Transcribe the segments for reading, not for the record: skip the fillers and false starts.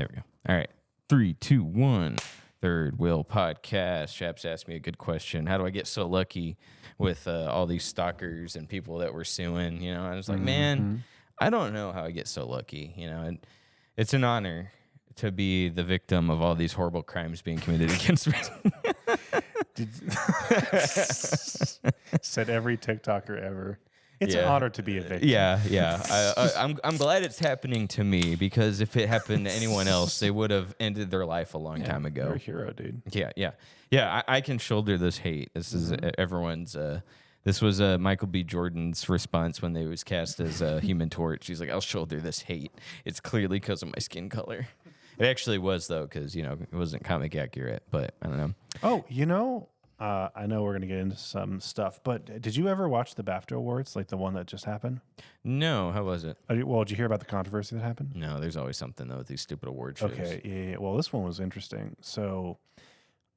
There we go. All right. 3, 2, 1. Third Wheel Podcast. Chaps asked me a good question. How do I get so lucky with all these stalkers and people that were suing? You know, I was like, man, I don't know how I get so lucky. You know, and it's an honor to be the victim of all these horrible crimes being committed against me. Said every TikToker ever. It's an honor to be a victim. Yeah. I'm glad it's happening to me, because if it happened to anyone else, they would have ended their life a long time ago. You're a hero, dude. Yeah. I can shoulder this hate. This is everyone's. This was Michael B. Jordan's response when they was cast as Human Torch. He's like, I'll shoulder this hate. It's clearly because of my skin color. It actually was, though, because, you know, it wasn't comic accurate, but I don't know. Oh, you know, I know we're going to get into some stuff, but did you ever watch the BAFTA Awards, like the one that just happened? No, how was it? Well, did you hear about the controversy that happened? No, there's always something, though, with these stupid award shows. Okay, yeah. Well, this one was interesting. So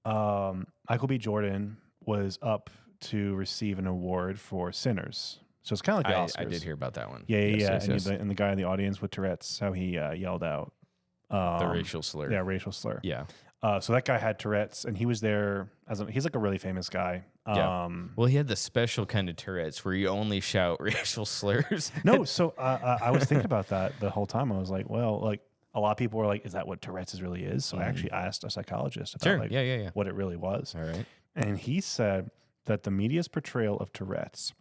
Michael B. Jordan was up to receive an award for Sinners. So it's kind of like the Oscars. I did hear about that one. Yeah. Yes. And the guy in the audience with Tourette's, how he yelled out. The racial slur. Yeah, racial slur. Yeah. So that guy had Tourette's, and he was there he's like a really famous guy. Yeah. Well, he had the special kind of Tourette's where you only shout racial slurs. No, so I was thinking about that the whole time. I was like, well, like a lot of people were like, is that what Tourette's really is? So I actually asked a psychologist about what it really was. All right. And he said that the media's portrayal of Tourette's,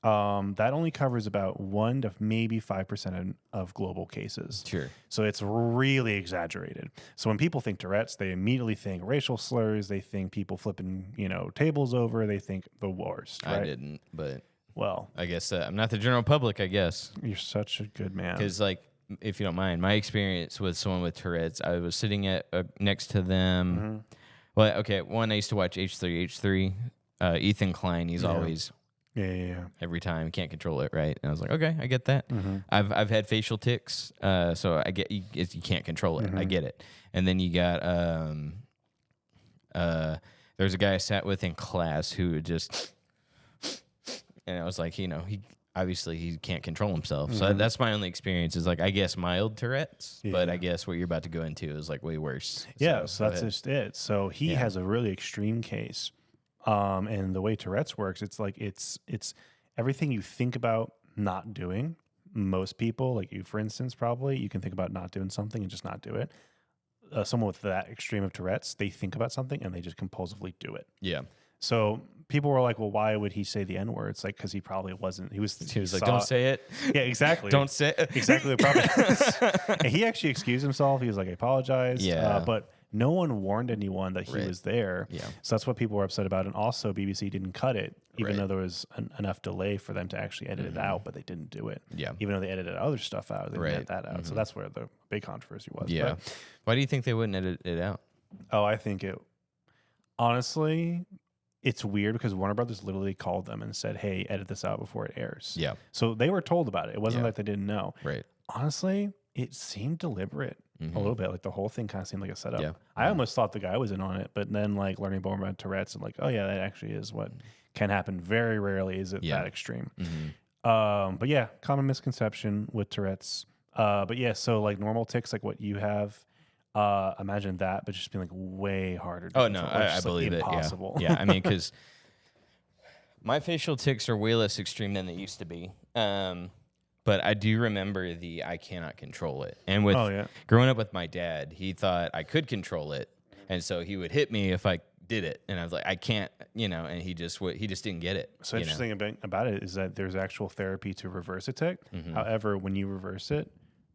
that only covers about 1 to maybe 5% of global cases. Sure. So it's really exaggerated. So when people think Tourette's, they immediately think racial slurs. They think people flipping, tables over. They think the worst. Right? I didn't, but well, I guess I'm not the general public. I guess you're such a good man. Because, like, if you don't mind, my experience with someone with Tourette's, I was sitting at next to them. Mm-hmm. Well, okay, one, I used to watch H3H3. Ethan Klein, he's always. Yeah. Every time, you can't control it, right? And I was like, okay, I get that. Mm-hmm. I've had facial tics, so I get you can't control it. I get it. And then you got there's a guy I sat with in class who would just, and I was like, he obviously he can't control himself. So that's my only experience is like, I guess mild Tourette's, but I guess what you're about to go into is like way worse. Yeah, so that's just it. So he has a really extreme case. And the way Tourette's works, it's like it's everything you think about not doing. Most people, like you, for instance, probably you can think about not doing something and just not do it. Someone with that extreme of Tourette's, they think about something and they just compulsively do it. Yeah. So people were like, "Well, why would he say the N word?" It's like because he probably wasn't. He was like, "Don't say it." Yeah, exactly. Don't say it. Exactly the problem. And he actually excused himself. He was like, "I apologize." Yeah. But no one warned anyone that he was there. Yeah. So that's what people were upset about. And also, BBC didn't cut it, even though there was enough delay for them to actually edit it out, but they didn't do it. Yeah. Even though they edited other stuff out, they didn't edit that out. So that's where the big controversy was. Yeah. But, why do you think they wouldn't edit it out? oh, I think honestly, it's weird because Warner Brothers literally called them and said, "Hey, edit this out before it airs." Yeah. So they were told about it. It wasn't like they didn't know. Right. Honestly, it seemed deliberate a little bit. Like the whole thing kind of seemed like a setup. Yeah. I almost thought the guy was in on it, but then like learning more about Tourette's and like, oh yeah, that actually is what can happen. Very rarely is it that extreme. But yeah, common misconception with Tourette's. But yeah, so like normal tics, like what you have, imagine that, but just being like way harder. Oh no, I believe it. Impossible. Yeah. I mean, because my facial tics are way less extreme than they used to be. But I do remember I cannot control it. And with growing up with my dad, he thought I could control it. And so he would hit me if I did it. And I was like, I can't, and he just didn't get it. So interesting about it is that there's actual therapy to reverse a tic. However, when you reverse it,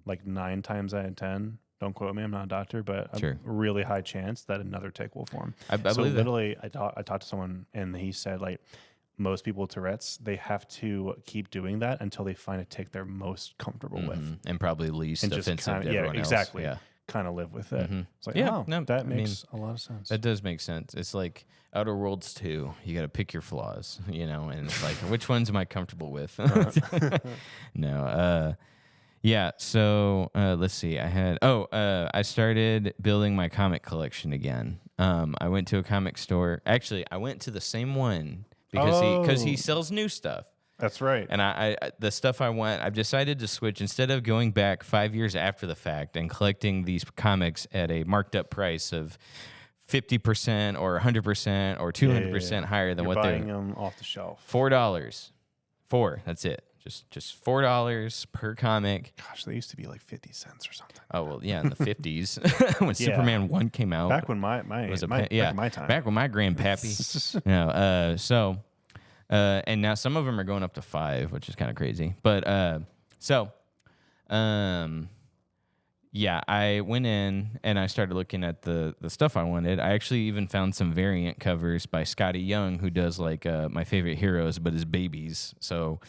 like 9 times out of 10, don't quote me, I'm not a doctor, but a really high chance that another tic will form. I so believe literally, I talked to someone and he said like, most people with Tourette's, they have to keep doing that until they find a tic they're most comfortable with. And probably least offensive to everyone else. Exactly. Yeah. Kind of live with it. It's like, that makes a lot of sense. That does make sense. It's like Outer Worlds 2. You got to pick your flaws, and it's like, which ones am I comfortable with? No. Yeah, so let's see. I started building my comic collection again. I went to a comic store. Actually, I went to the same one because he sells new stuff. That's right. And the stuff I've decided to switch instead of going back 5 years after the fact and collecting these comics at a marked up price of 50% or 100% or 200% higher than You're what they're buying them off the shelf. $4. That's it. Just $4 per comic. Gosh, they used to be like 50 cents or something. Oh well, yeah, in the 50s when Superman 1 came out. Back when my time. Back when my grandpappy. And now some of them are going up to 5, which is kind of crazy. But yeah, I went in and I started looking at the stuff I wanted. I actually even found some variant covers by Scotty Young, who does like my favorite heroes, but his babies. So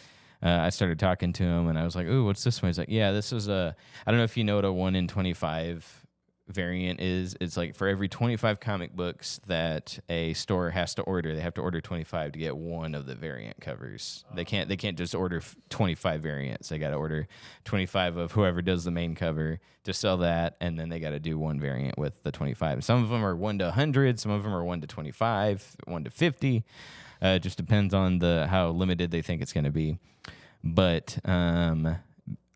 I started talking to him, and I was like, "Ooh, what's this one?" He's like, "Yeah, this is I don't know if you know what a 1 in 25 variant is. It's like for every 25 comic books that a store has to order, they have to order 25 to get one of the variant covers. They can't just order 25 variants. They got to order 25 of whoever does the main cover to sell that, and then they got to do one variant with the 25. Some of them are 1 to 100, some of them are 1 to 25, 1 to 50. It just depends on how limited they think it's going to be. But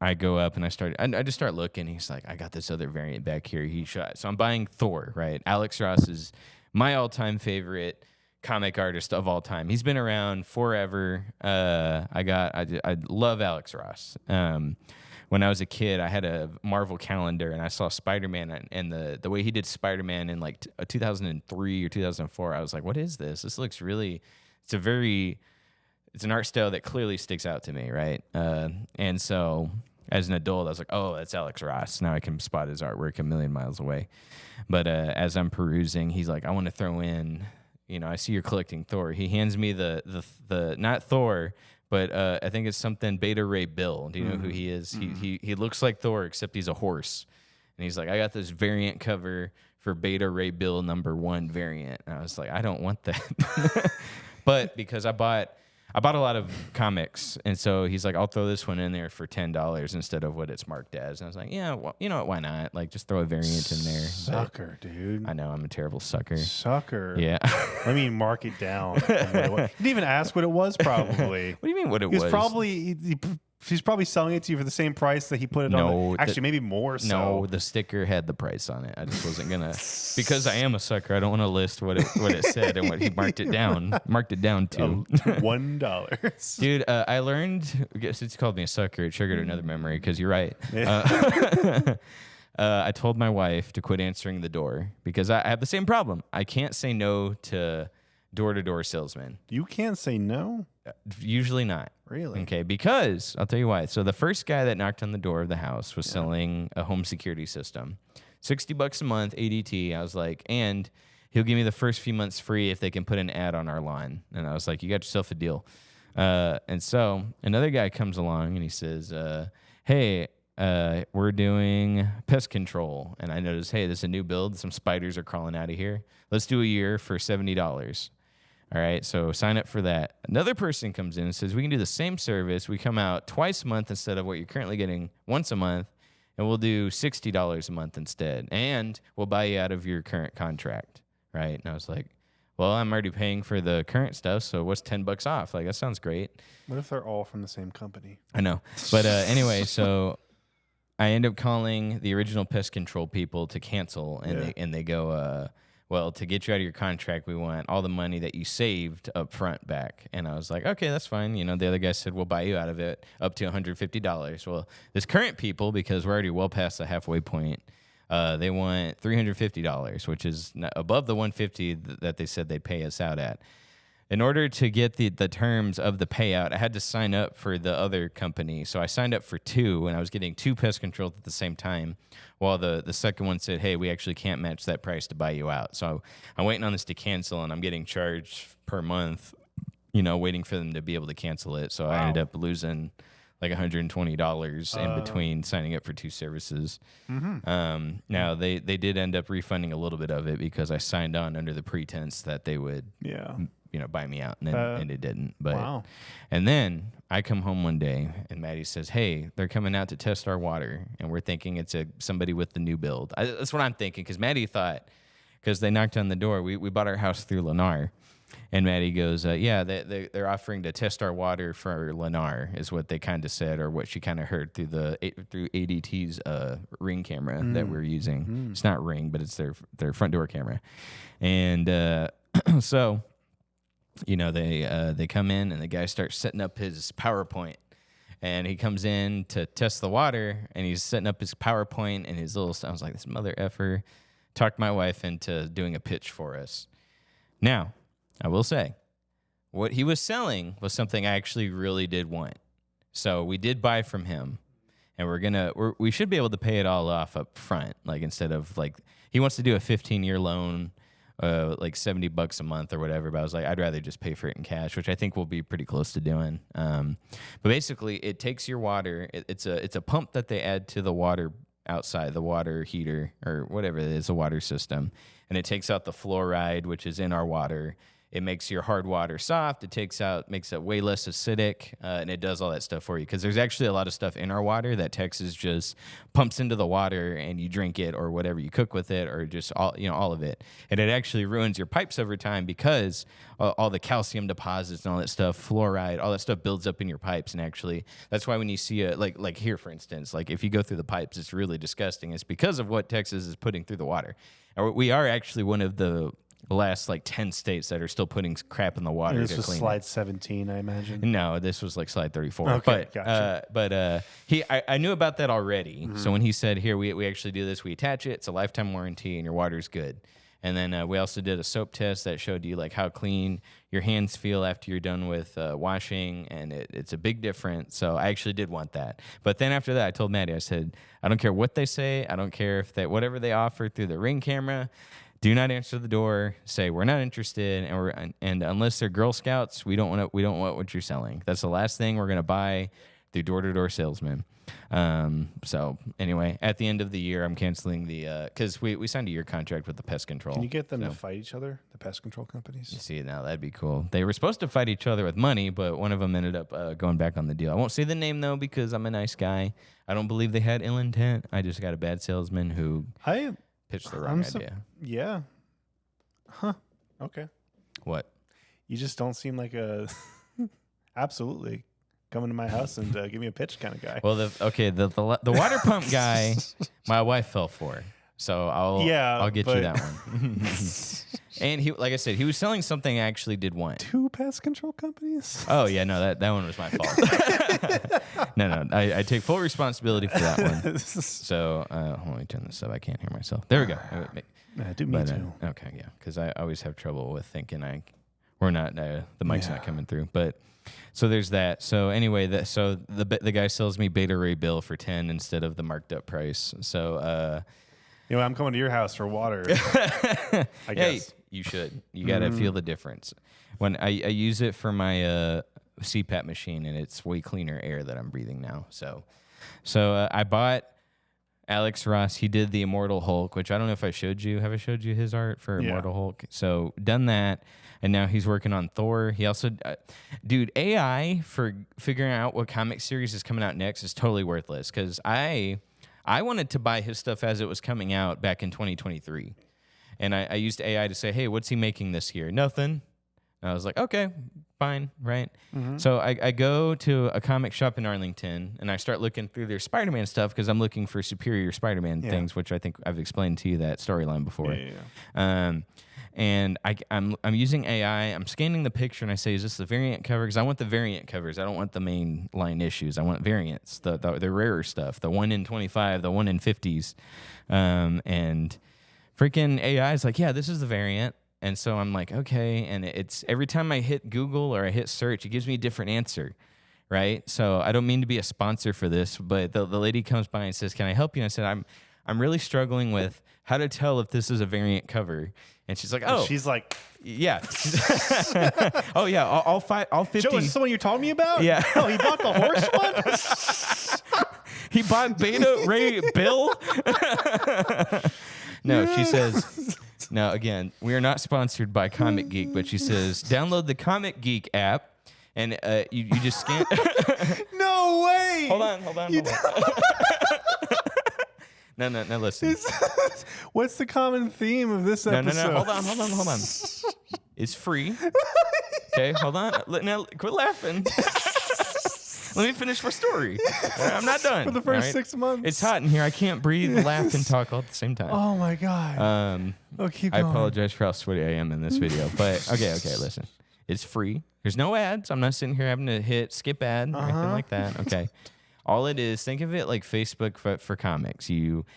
I go up and I just start looking. He's like, I got this other variant back here. He shot. So I'm buying Thor, right? Alex Ross is my all-time favorite comic artist of all time. He's been around forever. I love Alex Ross. When I was a kid, I had a Marvel calendar and I saw Spider-Man, and the way he did Spider-Man in like 2003 or 2004, I was like, what is this? This looks really, it's an art style that clearly sticks out to me, right? And so as an adult, I was like, oh, that's Alex Ross. Now I can spot his artwork a million miles away. But as I'm perusing, he's like, I want to throw in, I see you're collecting Thor. He hands me the not Thor, but I think it's something Beta Ray Bill. Do you know who he is? He looks like Thor, except he's a horse. And he's like, I got this variant cover for Beta Ray Bill #1 variant. And I was like, I don't want that. But because I bought a lot of comics, and so he's like, I'll throw this one in there for $10 instead of what it's marked as. And I was like, yeah, well, you know what, why not? Like, just throw a variant in there. Sucker, dude. I know, I'm a terrible sucker. Sucker. Yeah. Let me mark it down. You didn't even ask what it was, probably. What do you mean what it was? He's probably selling it to you for the same price that he put it on. Actually, maybe more so. No, the sticker had the price on it. I just wasn't going to. Because I am a sucker, I don't want to list what it said and what he marked it down to. $1. Dude, I learned, since you called me a sucker, it triggered another memory, because you're right. I told my wife to quit answering the door because I have the same problem. I can't say no to door-to-door salesmen. You can't say no? Usually not. Really? Okay, because I'll tell you why. So the first guy that knocked on the door of the house was selling a home security system. $60 a month, ADT. I was like, and he'll give me the first few months free if they can put an ad on our lawn. And I was like, you got yourself a deal. And so another guy comes along and he says, hey, we're doing pest control. And I noticed, hey, this is a new build. Some spiders are crawling out of here. Let's do a year for $70. All right, so sign up for that. Another person comes in and says, we can do the same service. We come out twice a month instead of what you're currently getting once a month, and we'll do $60 a month instead. And we'll buy you out of your current contract, right? And I was like, well, I'm already paying for the current stuff, so what's $10 off? Like, that sounds great. What if they're all from the same company? I know. But anyway, so I end up calling the original pest control people to cancel, and they go, well, to get you out of your contract, we want all the money that you saved up front back. And I was like, okay, that's fine. The other guy said, we'll buy you out of it up to $150. Well, this current people, because we're already well past the halfway point, they want $350, which is above the $150 that they said they'd pay us out at. In order to get the terms of the payout, I had to sign up for the other company. So I signed up for 2, and I was getting 2 pest controls at the same time, while the second one said, hey, we actually can't match that price to buy you out. So I'm waiting on this to cancel, and I'm getting charged per month, waiting for them to be able to cancel it. So I ended up losing like $120 in between signing up for 2 services. Mm-hmm. Now, they did end up refunding a little bit of it because I signed on under the pretense that they would buy me out, and it didn't. But and then I come home one day, and Maddie says, hey, they're coming out to test our water, and we're thinking it's somebody with the new build. That's what I'm thinking, because Maddie thought, because they knocked on the door, we bought our house through Lennar, And Maddie goes, yeah, they're offering to test our water for Lennar, is what they kind of said, or what she kind of heard through ADT's Ring camera that we're using. It's not Ring, but it's their front door camera. And so, they come in and the guy starts setting up his PowerPoint. And he comes in to test the water, and he's setting up his PowerPoint and his little stuff. I was like, this mother effer talked my wife into doing a pitch for us. Now, I will say, what he was selling was something I actually really did want. So we did buy from him, and we should be able to pay it all off up front. Like, instead of, like, he wants to do a 15-year loan, like $70 a month or whatever. But I was like, I'd rather just pay for it in cash, which I think we'll be pretty close to doing. But basically, it takes your water. It's a pump that they add to the water outside, the water heater or whatever it is, a water system, and it takes out the fluoride, which is in our water. It makes your hard water soft. Makes it way less acidic, and it does all that stuff for you. Because there's actually a lot of stuff in our water that Texas just pumps into the water, and you drink it or whatever, you cook with it, or just all of it. And it actually ruins your pipes over time because all the calcium deposits and all that stuff, fluoride, all that stuff builds up in your pipes. And actually, that's why when you see like here, for instance, like if you go through the pipes, it's really disgusting. It's because of what Texas is putting through the water. And we are actually one of the last 10 states that are still putting crap in the water. And this was slide 17, I imagine. No, this was like slide 34. Okay, but gotcha. I knew about that already. Mm-hmm. So when he said, here, we actually do this, we attach it, it's a lifetime warranty, and your water's good. And then we also did a soap test that showed you how clean your hands feel after you're done with washing, and it's a big difference. So I actually did want that. But then after that, I told Maddie, I said, I don't care what they say. I don't care if whatever they offer through the Ring camera. Do not answer the door. Say we're not interested, and unless they're Girl Scouts, we don't want what you're selling. That's the last thing we're gonna buy through door-to-door salesmen. So anyway, at the end of the year, I'm canceling because we signed a year contract with the pest control. Can you get them to fight each other, the pest control companies? You see, now that'd be cool. They were supposed to fight each other with money, but one of them ended up going back on the deal. I won't say the name though because I'm a nice guy. I don't believe they had ill intent. I just got a bad salesman who pitched the wrong idea. Yeah. Huh. Okay. What? You just don't seem like a absolutely come into my house and give me a pitch kind of guy. Well, the water pump guy, my wife fell for. So I'll get you that one. And he, like I said, he was selling something I actually did want. 2 pest control companies? Oh yeah, no, that one was my fault. No, I take full responsibility for that one. So let me turn this up. I can't hear myself. There we go. Do me too. Okay, yeah, because I always have trouble with thinking we're not the mic's not coming through. But so there's that. So anyway, the guy sells me Beta Ray Bill for 10 instead of the marked up price. So. I'm coming to your house for water. I guess. Hey, you should. You got to feel the difference. When I use it for my CPAP machine, and it's way cleaner air that I'm breathing now. So I bought Alex Ross. He did the Immortal Hulk, which I don't know if I showed you. Have I showed you his art for Immortal Hulk? So done that, and now he's working on Thor. He also, dude, AI for figuring out what comic series is coming out next is totally worthless because I wanted to buy his stuff as it was coming out back in 2023. And I used AI to say, hey, what's he making this year? Nothing. And I was like, okay, fine, right? Mm-hmm. So I go to a comic shop in Arlington, and I start looking through their Spider-Man stuff because I'm looking for superior Spider-Man things, which I think I've explained to you that storyline before. Yeah. And I'm using AI. I'm scanning the picture, and I say, is this the variant cover? Because I want the variant covers. I don't want the main line issues. I want variants, the rarer stuff, the 1 in 25, the 1 in 50s. And freaking AI is like, yeah, this is the variant. And so I'm like, okay. And it's every time I hit Google or I hit search, it gives me a different answer, right? So I don't mean to be a sponsor for this, but the lady comes by and says, can I help you? And I said, I'm really struggling with how to tell if this is a variant cover. And she's like, oh. She's like, yeah. Oh, yeah. All 50. Joe, is this the one you're talking me about? Yeah. Oh, he bought the horse one? He bought Beta Ray Bill? No, she says, now, again, we are not sponsored by Comic Geek, but she says, download the Comic Geek app, and you just scan. No way. Hold on. No, listen. What's the common theme of this episode? No. Hold on. is free. Okay, hold on. Now, quit laughing. Let me finish my story. I'm not done. For the first 6 months. It's hot in here. I can't breathe, laugh, and talk all at the same time. Oh my God. Keep I going. apologize for how sweaty I am in this video. But okay, listen. It's free. There's no ads. I'm not sitting here having to hit skip ad or anything like that. Okay. All it is, think of it like Facebook for comics.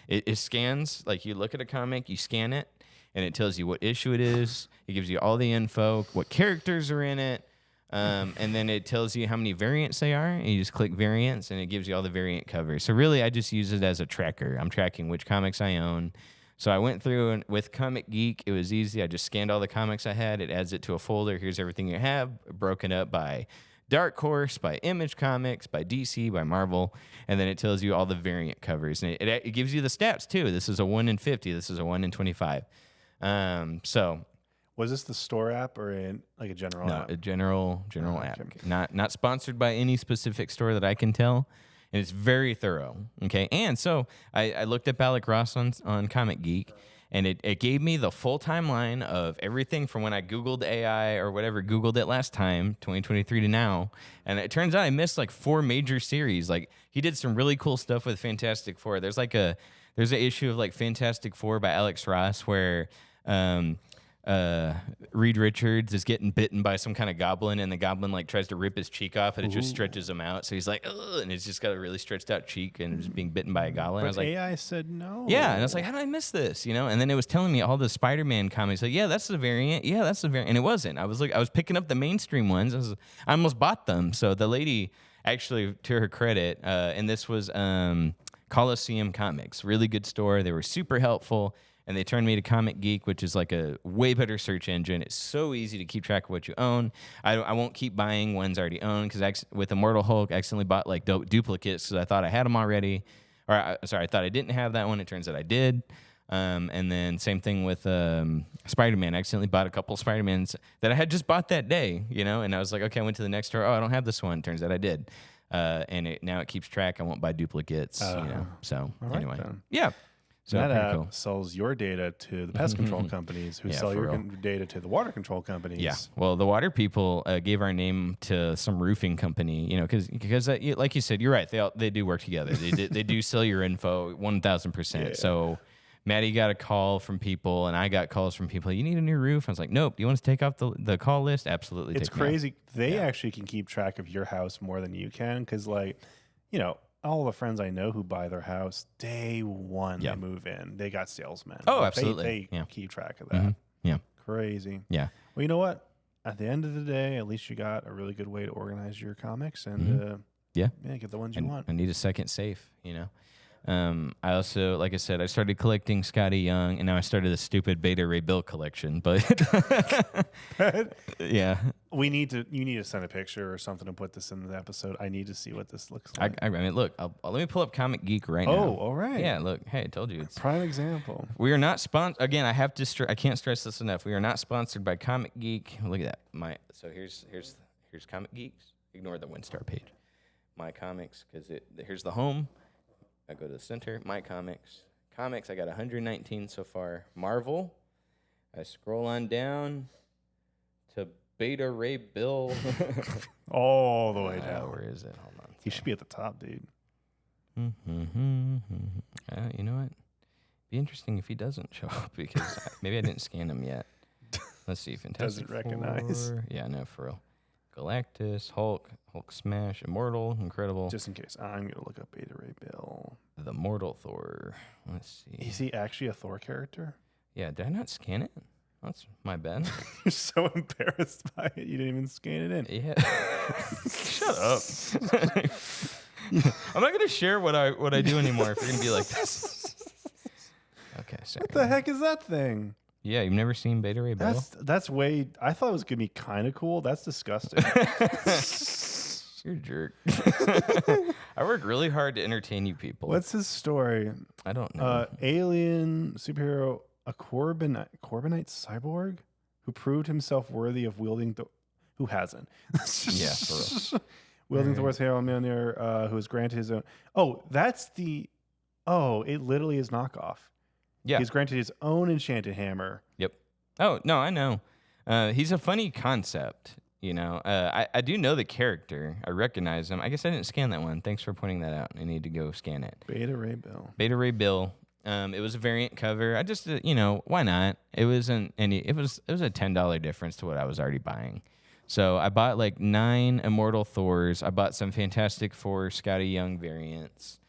It scans, like you look at a comic, you scan it, and it tells you what issue it is. It gives you all the info, what characters are in it, and then it tells you how many variants they are, and you just click variants, and it gives you all the variant covers. So really, I just use it as a tracker. I'm tracking which comics I own. So I went through, and with Comic Geek, it was easy. I just scanned all the comics I had. It adds it to a folder. Here's everything you have, broken up by Dark Horse, by Image Comics, by DC, by Marvel, and then it tells you all the variant covers. And it gives you the stats, too. This is a 1 in 50. This is a 1 in 25. So... Was this the store app or like a general app? No, a general app. Not sponsored by any specific store that I can tell. And it's very thorough. Okay. And so I looked up Alec Ross on Comic Geek, and it gave me the full timeline of everything from when I Googled AI or whatever, Googled it last time, 2023 to now. And it turns out I missed like 4 major series. Like he did some really cool stuff with Fantastic Four. There's an issue of like Fantastic Four by Alex Ross where Reed Richards is getting bitten by some kind of goblin, and the goblin like tries to rip his cheek off, and it just stretches him out. So he's like, ugh, and it's just got a really stretched out cheek, and it's being bitten by a goblin. But I was like, AI said no. yeah, and I was like, how did I miss this? And then it was telling me all the Spider-Man comics. Like, yeah, that's the variant. Yeah, that's the variant, and it wasn't. I was picking up the mainstream ones. I almost bought them. So the lady, actually, to her credit, and this was Coliseum Comics, really good store. They were super helpful. And they turned me to Comic Geek, which is like a way better search engine. It's so easy to keep track of what you own. I won't keep buying ones I already own because with Immortal Hulk, I accidentally bought like duplicates because I thought I had them already. I thought I didn't have that one. It turns out I did. And then same thing with Spider-Man. I accidentally bought a couple Spider-Mans that I had just bought that day, And I was like, okay, I went to the next store. Oh, I don't have this one. Turns out I did. And now it keeps track. I won't buy duplicates, So anyway, then. Yeah. So that app sells your data to the pest control companies who sell your data to the water control companies. Yeah. Well, the water people gave our name to some roofing company, because like you said, you're right. They do work together. They do sell your info 1,000%. Yeah. So Maddie got a call from people, and I got calls from people. You need a new roof? I was like, nope. Do you want us to take off the call list? Absolutely. It's crazy. They actually can keep track of your house more than you can because, all the friends I know who buy their house, day one they move in. They got salesmen. Oh, absolutely. They keep track of that. Mm-hmm. Yeah. Crazy. Yeah. Well, you know what? At the end of the day, at least you got a really good way to organize your comics and get the ones you want. I need a second safe, I also, like I said, I started collecting Scotty Young, and now I started a stupid Beta Ray Bill collection. But yeah, you need to send a picture or something to put this in the episode. I need to see what this looks like. I mean, look, let me pull up Comic Geek right now. Oh, all right. Yeah, look. Hey, I told you. It's prime example. We are not sponsored. Again, I can't stress this enough. We are not sponsored by Comic Geek. Look at that. So here's Comic Geeks. Ignore the WinStar page. My Comics, because here's the home. I go to the center, My Comics. Comics, I got 119 so far. Marvel, I scroll on down to Beta Ray Bill. All the way down. Where is it? Hold on. He should be at the top, dude. You know what? Be interesting if he doesn't show up because maybe I didn't scan him yet. Let's see. Fantastic Doesn't recognize. Four. Yeah, no, for real. Galactus, Hulk Smash, Immortal, Incredible. Just in case, I'm going to look up Beta Ray Bill. The Mortal Thor. Let's see. Is he actually a Thor character? Yeah, did I not scan it? That's my bad. You're so embarrassed by it, you didn't even scan it in. Yeah. Shut up. I'm not going to share what I do anymore if you're going to be like this. Okay, sorry. What the heck is that thing? Yeah, you've never seen Beta Ray Bill? That's way... I thought it was going to be kind of cool. That's disgusting. You're a jerk. I work really hard to entertain you people. What's his story? I don't know. Alien superhero, a Corbinite cyborg who proved himself worthy of wielding the... Who hasn't? Yeah, for real. Wielding Thor's hammer, who was granted his own... Oh, that's the... Oh, it literally is knockoff. Yeah. He's granted his own enchanted hammer. Yep. Oh, no, I know. He's a funny concept. You know, I do know the character. I recognize him. I guess I didn't scan that one. Thanks for pointing that out. I need to go scan it. Beta Ray Bill. Beta Ray Bill. It was a variant cover. I just, why not? It wasn't any. It was a $10 difference to what I was already buying. So I bought like 9 Immortal Thors. I bought some Fantastic Four Scotty Young variants.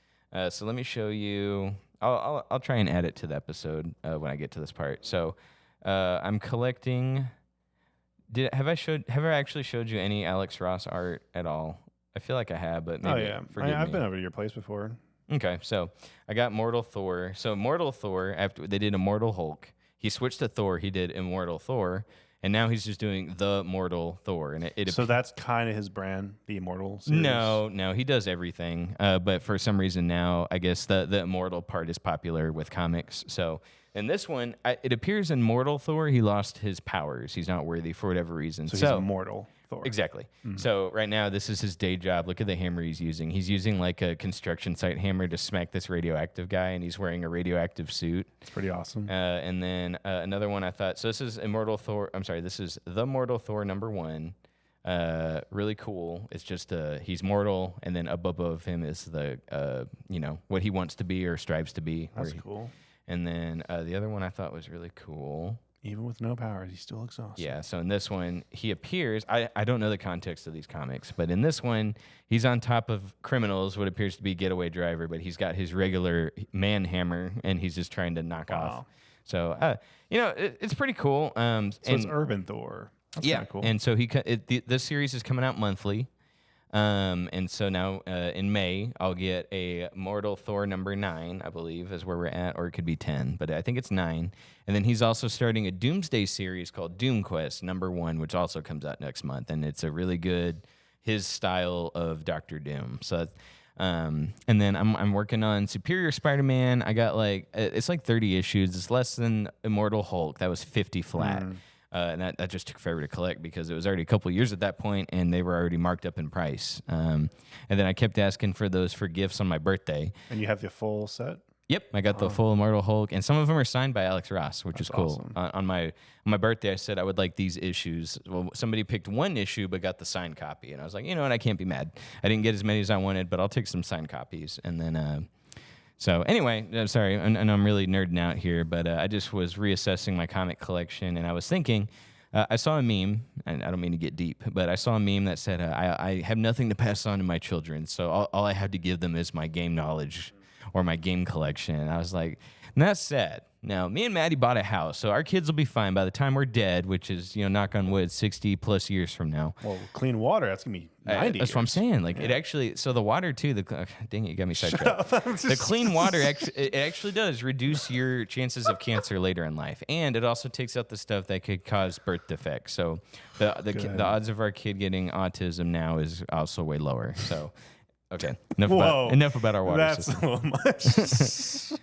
So let me show you. I'll try and add it to the episode when I get to this part. So I'm collecting. Have I actually showed you any Alex Ross art at all? I feel like I have, but maybe forgive me. I've been over to your place before. Okay, so I got Mortal Thor. So Mortal Thor, after they did Immortal Hulk, he switched to Thor. He did Immortal Thor, and now he's just doing the Mortal Thor. And so that's kind of his brand, the Immortal series? No, he does everything. But for some reason now, I guess the Immortal part is popular with comics. So in this one, it appears in Mortal Thor, he lost his powers. He's not worthy for whatever reason. So he's Immortal Thor. Exactly. So right now, this is his day job. Look at the hammer he's using. He's using like a construction site hammer to smack this radioactive guy, and he's wearing a radioactive suit. It's pretty awesome. And then another one I thought, so this is Immortal Thor. I'm sorry, this is the Mortal Thor #1. Really cool. It's just he's mortal, and then above him is the what he wants to be or strives to be. That's cool. And then the other one I thought was really cool. Even with no powers, he still looks awesome. Yeah, so in this one, he appears, I don't know the context of these comics, but in this one, he's on top of criminals, what appears to be Getaway Driver, but he's got his regular man hammer, and he's just trying to knock off. So, it's pretty cool. So it's Urban Thor. That's yeah, cool. And so this series is coming out monthly. And so now in May, I'll get a Mortal Thor #9, I believe, is where we're at, or it could be 10, but I think it's 9. And then he's also starting a Doomsday series called Doom Quest #1, which also comes out next month, and it's a really good his style of Doctor Doom. So, and then I'm working on Superior Spider-Man. I got it's like 30 issues. It's less than Immortal Hulk. That was 50 flat. And that just took forever to collect because it was already a couple of years at that point, and they were already marked up in price. And then I kept asking for those for gifts on my birthday. And you have the full set? Yep, I got the full Immortal Hulk, and some of them are signed by Alex Ross, which is cool. Awesome. On my birthday, I said I would like these issues. Well, somebody picked one issue but got the signed copy, and I was like, you know what, I can't be mad. I didn't get as many as I wanted, but I'll take some signed copies. And then so anyway, sorry, and I'm really nerding out here, but I just was reassessing my comic collection, and I was thinking, I saw a meme, and I don't mean to get deep, but I saw a meme that said, I have nothing to pass on to my children, so all I have to give them is my game knowledge or my game collection. And I was like, and that's sad. Now, me and Maddie bought a house, so our kids will be fine by the time we're dead, which is, knock on wood, 60 plus years from now. Well, clean water, that's going to be 90 That's what I'm saying. Like, it actually, so the water too, dang it, you got me sidetracked. The clean water, it actually does reduce your chances of cancer later in life. And it also takes out the stuff that could cause birth defects. So the odds of our kid getting autism now is also way lower. So, okay, enough about our water system. That's a little much.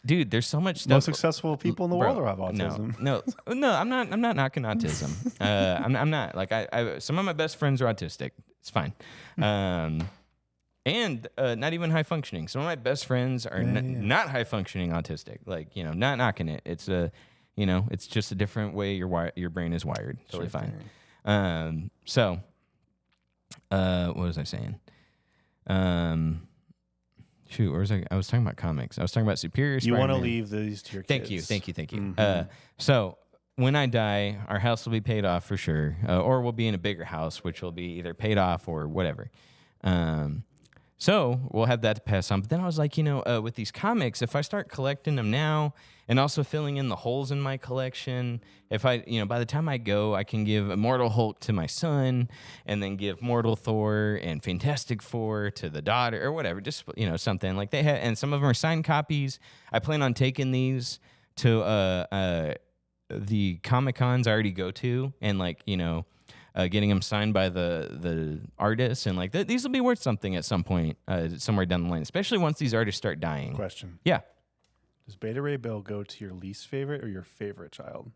Dude, there's so much stuff. Most successful people in the world have autism. No, I'm not knocking autism. I'm not. Like I some of my best friends are autistic. It's fine. And not even high functioning. Some of my best friends are not high functioning autistic. Like, not knocking it. It's it's just a different way your brain is wired. Totally fine. So what was I saying? Shoot, where was I? I was talking about comics. I was talking about Superior Spider-Man. You want to leave these to your kids. Thank you. Mm-hmm. So when I die, our house will be paid off for sure, or we'll be in a bigger house, which will be either paid off or whatever. So we'll have that to pass on. But then I was like, with these comics, if I start collecting them now and also filling in the holes in my collection, if I, by the time I go, I can give Immortal Hulk to my son and then give Mortal Thor and Fantastic Four to the daughter or whatever, just, something like they have. And some of them are signed copies. I plan on taking these to the Comic-Cons I already go to and getting them signed by the artists, and these will be worth something at some point, somewhere down the line, especially once these artists start dying. Question. Yeah. Does Beta Ray Bill go to your least favorite or your favorite child?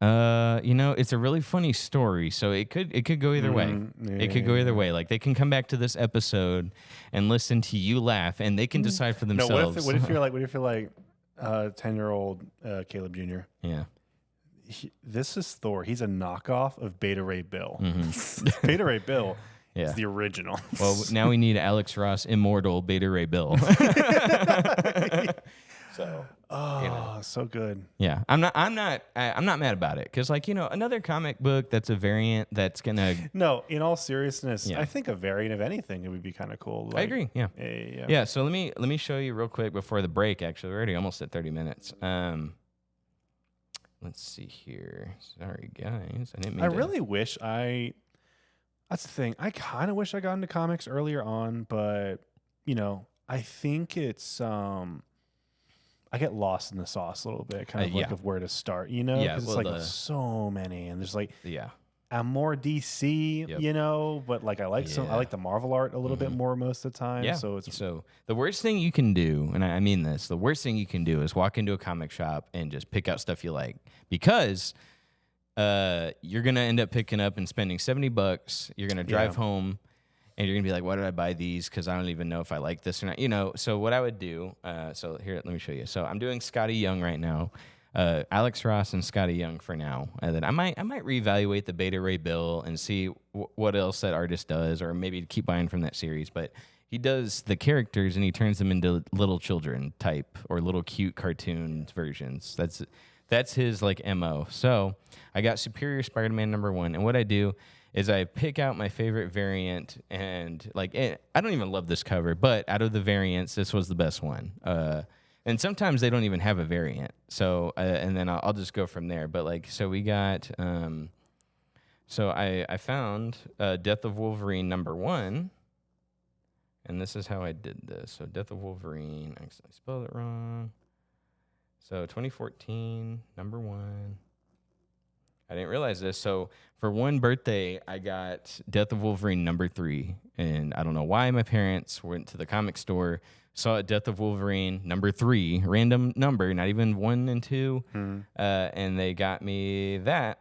It's a really funny story, so it could go either way. It could go either way. Like, they can come back to this episode and listen to you laugh, and they can decide for themselves. No, what if you're like 10-year-old Caleb Jr.? Yeah. this is Thor. He's a knockoff of Beta Ray Bill. Mm-hmm. Beta Ray Bill Yeah. is the original. Well, now we need Alex Ross, immortal Beta Ray Bill. So, so good. yeah, I'm not mad about it because, like, another comic book that's a variant that's gonna. No, in all seriousness, Yeah. I think a variant of anything it would be kind of cool. I agree. Yeah. Yeah. So let me show you real quick before the break. Actually, we're already almost at 30 minutes. Let's see here. Sorry, guys. I didn't mean I to. really wish that's the thing. I kind of wish I got into comics earlier on, but I think it's I get lost in the sauce a little bit, kind of like yeah. of where to start, Yeah, because it's well, like so many, and there's like Yeah. I'm more DC, Yep. but like I like Yeah. I like the Marvel art a little bit more most of the time. Yeah. So it's So the worst thing you can do, and I mean this, the worst thing you can do is walk into a comic shop and just pick out stuff you like, because you're gonna end up picking up and spending $70. You're gonna drive home, and you're gonna be like, "Why did I buy these? Because I don't even know if I like this or not." So what I would do, so here, let me show you. So I'm doing Scotty Young right now. Alex Ross and Scotty Young for now, and then I might reevaluate the Beta Ray Bill and see what else that artist does, or maybe keep buying from that series. But he does the characters and he turns them into little children type or little cute cartoon versions. That's his like MO. So I got Superior Spider-Man #1, and what I do is I pick out my favorite variant, and like I don't even love this cover, but out of the variants, this was the best one. And sometimes they don't even have a variant. So, and then I'll just go from there. But like, so we got, so I found Death of Wolverine #1. And this is how I did this. So Death of Wolverine, I spelled it wrong. So 2014, #1. I didn't realize this. So for one birthday, I got Death of Wolverine #3. And I don't know why my parents went to the comic store, saw Death of Wolverine #3, random number, not even 1 and 2, and they got me that.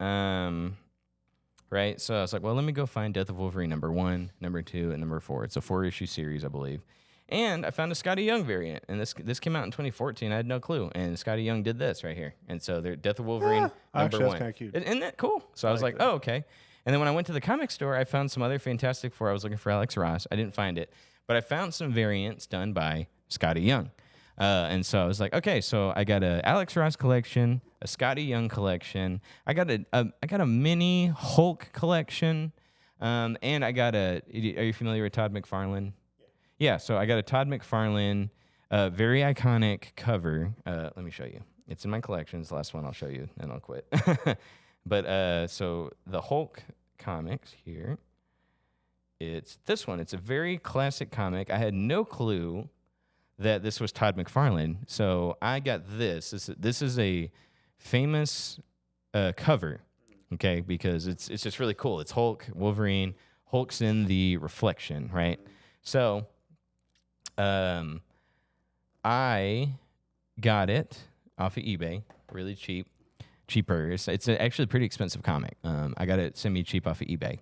Right? So I was like, well, let me go find Death of Wolverine #1, #2, and #4. It's a 4-issue series, I believe. And I found a Scotty Young variant, and this came out in 2014. I had no clue, and Scotty Young did this right here. And so they're Death of Wolverine actually, #1. that's kinda cute. Isn't that cool? So I was like, oh, okay. And then when I went to the comic store, I found some other Fantastic Four. I was looking for Alex Ross. I didn't find it. But I found some variants done by Scotty Young. And so I was like, okay, so I got a Alex Ross collection, a Scotty Young collection. I got a mini Hulk collection. And I got are you familiar with Todd McFarlane? Yeah, so I got a Todd McFarlane very iconic cover. Let me show you. It's in my collection. It's the last one I'll show you, and I'll quit. But so the Hulk comics here. It's this one. It's a very classic comic. I had no clue that this was Todd McFarlane. So I got this. This is a famous cover, okay? Because it's just really cool. It's Hulk, Wolverine. Hulk's in the reflection, right? So I got it off of eBay, really cheaper. It's actually a pretty expensive comic. I got it semi-cheap off of eBay.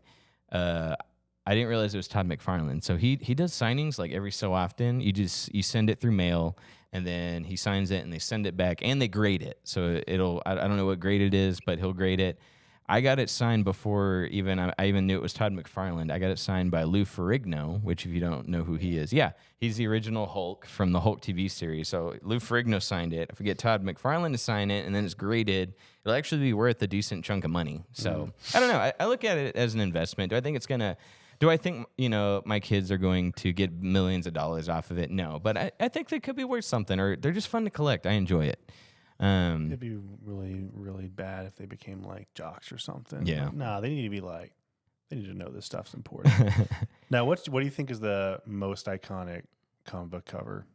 I didn't realize it was Todd McFarlane. So he does signings like every so often. You send it through mail, and then he signs it, and they send it back, and they grade it. So I don't know what grade it is, but he'll grade it. I got it signed before I even knew it was Todd McFarlane. I got it signed by Lou Ferrigno, which if you don't know who he is, yeah, he's the original Hulk from the Hulk TV series. So Lou Ferrigno signed it. If we get Todd McFarlane to sign it, and then it's graded, it'll actually be worth a decent chunk of money. So I don't know. I look at it as an investment. Do I think my kids are going to get millions of dollars off of it? No, but I think they could be worth something, or they're just fun to collect. I enjoy it. It'd be really, really bad if they became like jocks or something. Yeah. Like, nah, they need to be like, they need to know this stuff's important. Now, what do you think is the most iconic comic book cover?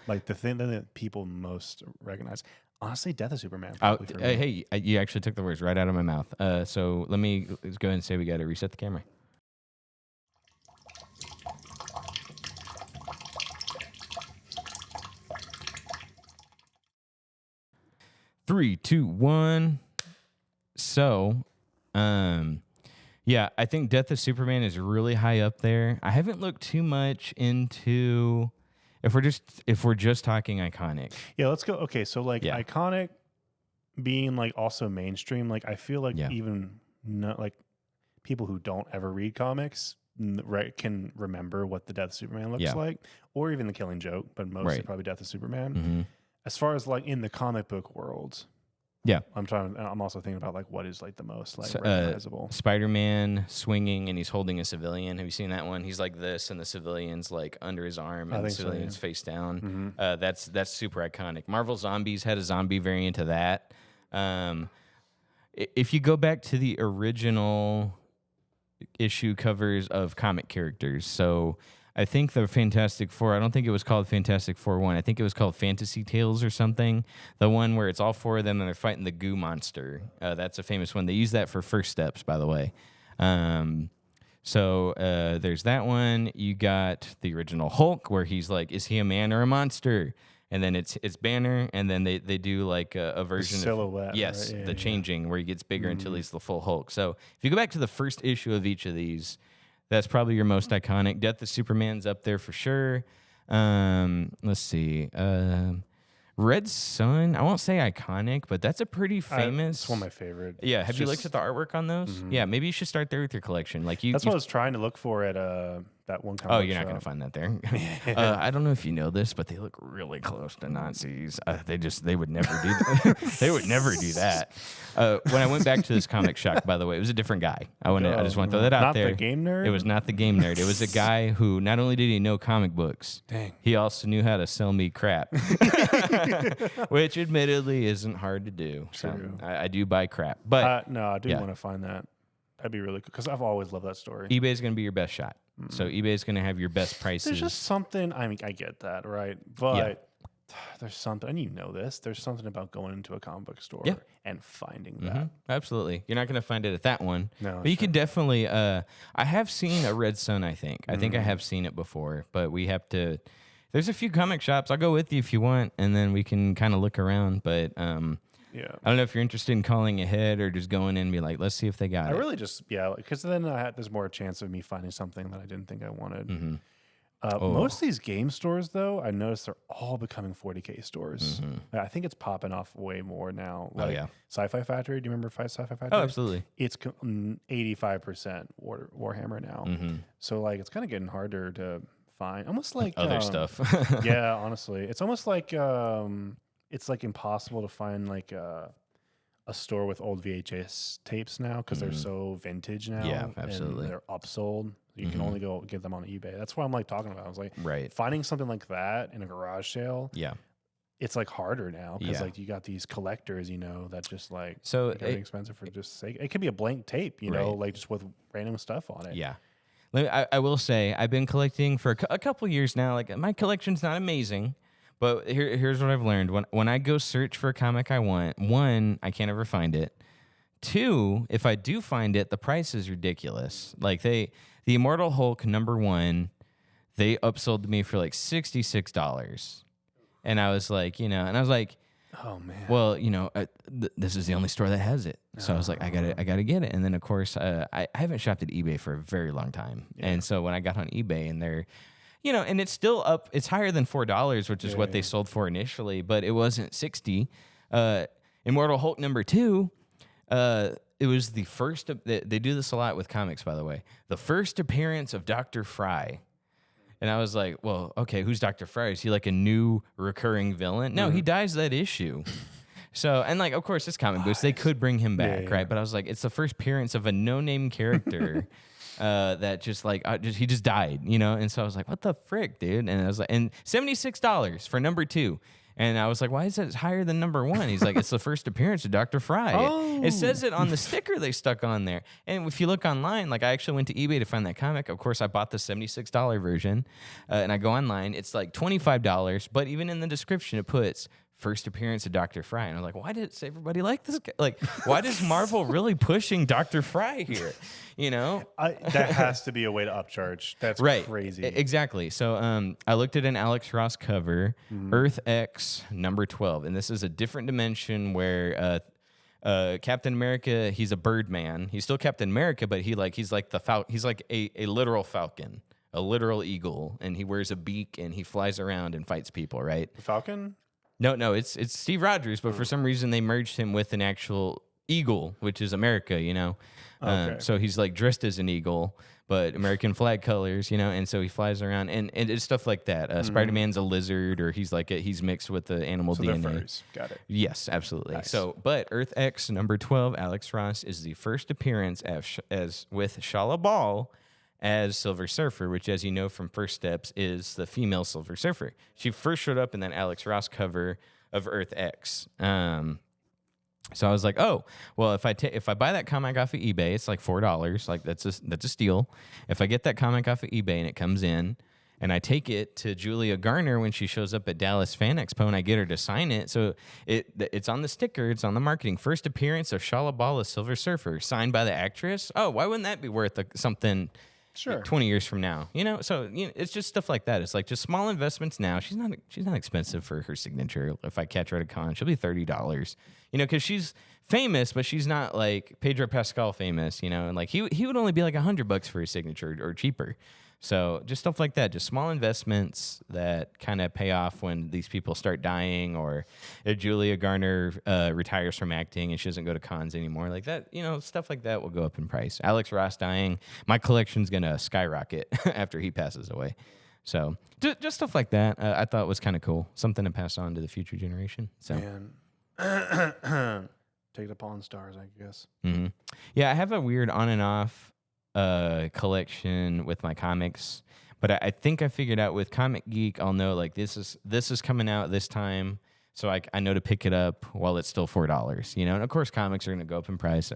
Like the thing that people most recognize? Honestly, Death of Superman. Probably for me. Hey, you actually took the words right out of my mouth. So let's go ahead and say we got to reset the camera. Three, two, one. So, yeah, I think Death of Superman is really high up there. I haven't looked too much into if we're just talking iconic. Yeah, let's go. Okay, so like iconic, being like also mainstream, like I feel like Yeah. even not like people who don't ever read comics can remember what the Death of Superman looks Yeah. like, or even the Killing Joke, but mostly Right. probably Death of Superman. Mm-hmm. As far as like in the comic book world, Yeah. I'm also thinking about like what is like the most like So, recognizable. Spider-Man swinging and he's holding a civilian. Have you seen that one? He's like this, and the civilian's like under his arm, and the civilian's face down. Mhm. That's super iconic. Marvel Zombies had a zombie variant of that. If you go back to the original issue covers of comic characters, so I think the Fantastic Four, I don't think it was called Fantastic Four 1. I think it was called Fantasy Tales or something. The one where it's all four of them and they're fighting the goo monster. That's a famous one. They use that for First Steps, by the way. So there's that one. You got the original Hulk where he's like, is he a man or a monster? And then it's Banner, and then they do like a version silhouette, of yes, right? Yeah, the yeah. changing where he gets bigger until he's the full Hulk. So if you go back to the first issue of each of these, that's probably your most iconic. Death of Superman's up there for sure. Let's see. Red Sun, I won't say iconic, but that's a pretty famous. It's one of my favorite. Yeah, have you looked at the artwork on those? Yeah, maybe you should start there with your collection. Like That's what I was trying to look for at that one. Oh, you're not going to find that there. I don't know if you know this, but they look really close to Nazis. They would never do that. They would never do that. When I went back to this comic shop, by the way, it was a different guy. I just want to throw that out there. Not the game nerd? It was not the game nerd. It was a guy who not only did he know comic books, Dang. he also knew how to sell me crap, which admittedly isn't hard to do. True. So I do buy crap, but No, I do yeah. want to find that. That'd be really cool because I've always loved that story. eBay is going to be your best shot. So eBay is going to have your best prices. There's just something. I mean, I get that, right? But there's something, and you know this. There's something about going into a comic book store and finding that. Absolutely. You're not going to find it at that one. No, But you could definitely, I have seen a Red Sun, I think. I think I have seen it before, but we have to, there's a few comic shops. I'll go with you if you want, and then we can kind of look around. But Yeah. I don't know if you're interested in calling ahead or just going in and be like, let's see if they got I it. really just, because then there's more chance of me finding something that I didn't think I wanted. Most of these game stores, though, I noticed they're all becoming 40K stores. I think it's popping off way more now. Like Sci-Fi Factory. Do you remember Sci-Fi Factory? Oh, absolutely. It's 85% Warhammer now. So, like, it's kind of getting harder to find. Almost like Other stuff. Yeah, honestly. It's almost like it's like impossible to find like a store with old VHS tapes now because they're so vintage now. Yeah, absolutely. And they're upsold. You can only go get them on eBay. That's what I'm like talking about. I was like, Right. finding something like that in a garage sale. Yeah. It's like harder now because Yeah. like you got these collectors, that just like So make everything expensive for just sake. It could be a blank tape, know, Right. like just with random stuff on it. Yeah. I will say I've been collecting for a couple years now. Like my collection's not amazing, but here's what I've learned. When I go search for a comic I want, one, I can't ever find it. Two, if I do find it, the price is ridiculous. Like the Immortal Hulk #1, they upsold to me for like $66. And I was like, Oh man. well, this is the only store that has it. So I was like, I gotta get it. And then of course, I haven't shopped at eBay for a very long time. And so when I got on eBay and they're, and it's still up, it's higher than $4, which is what they sold for initially, but it wasn't 60. Immortal Hulk #2, it was the first, they do this a lot with comics, by the way, the first appearance of Dr. Fry. And I was like, well, okay, who's Dr. Fry? Is he like a new recurring villain? No, he dies that issue. So, and like, of course, it's comic books. They could bring him back, right? But I was like, it's the first appearance of a no-name character that just like, he just died, And so I was like, what the frick, dude? And I was like, and $76 for #2. And I was like, why is that higher than #1? He's like, it's the first appearance of Dr. Fry. Oh. It says it on the sticker they stuck on there. And if you look online, like I actually went to eBay to find that comic. Of course, I bought the $76 version. And I go online. It's like $25. But even in the description, it puts first appearance of Dr. Fry. And I'm like, why does everybody like this guy? Like, why does Marvel really pushing Dr. Fry here? That has to be a way to upcharge. That's Right. crazy. Exactly. So I looked at an Alex Ross cover, Earth X #12. And this is a different dimension where Captain America, he's a Birdman. He's still Captain America, but he's like he's like a literal falcon, a literal eagle, and he wears a beak and he flies around and fights people, right? The Falcon? No, it's Steve Rogers, but for some reason they merged him with an actual eagle, which is America, you know. Okay. So he's like dressed as an eagle, but American flag colors, you know, and so he flies around and it's stuff like that. Spider-Man's a lizard, or he's mixed with the animal So DNA. they're furs. Got it. Yes, absolutely. Nice. So, but Earth X number 12, Alex Ross, is the first appearance as with Shala Ball as Silver Surfer, which, as you know from First Steps, is the female Silver Surfer. She first showed up in that Alex Ross cover of Earth X. So I was like, oh, well, if I buy that comic off of eBay, it's like $4. Like that's a steal. If I get that comic off of eBay and it comes in, and I take it to Julia Garner when she shows up at Dallas Fan Expo, and I get her to sign it. So it's on the sticker, it's on the marketing. First appearance of Shala Ball as Silver Surfer, signed by the actress. Oh, why wouldn't that be worth something? Sure. 20 years from now, you know. So it's just stuff like that. It's like just small investments now. She's not expensive for her signature. If I catch her at a con, she'll be $30. You know, because she's famous, but she's not like Pedro Pascal famous. You know, and like he would only be like $100 for his signature or cheaper. So just stuff like that, just small investments that kind of pay off when these people start dying, or if Julia Garner retires from acting and she doesn't go to cons anymore, like that, you know, stuff like that will go up in price. Alex Ross dying, my collection's going to skyrocket after he passes away. So just stuff like that I thought was kind of cool, something to pass on to the future generation. So. Man. Take it upon stars, I guess. Mm-hmm. Yeah, I have a weird on and off collection with my comics, but I think I figured out with Comic Geek, I'll know like this is coming out this time, so I know to pick it up while it's still $4, you know. And of course, comics are going to go up in price.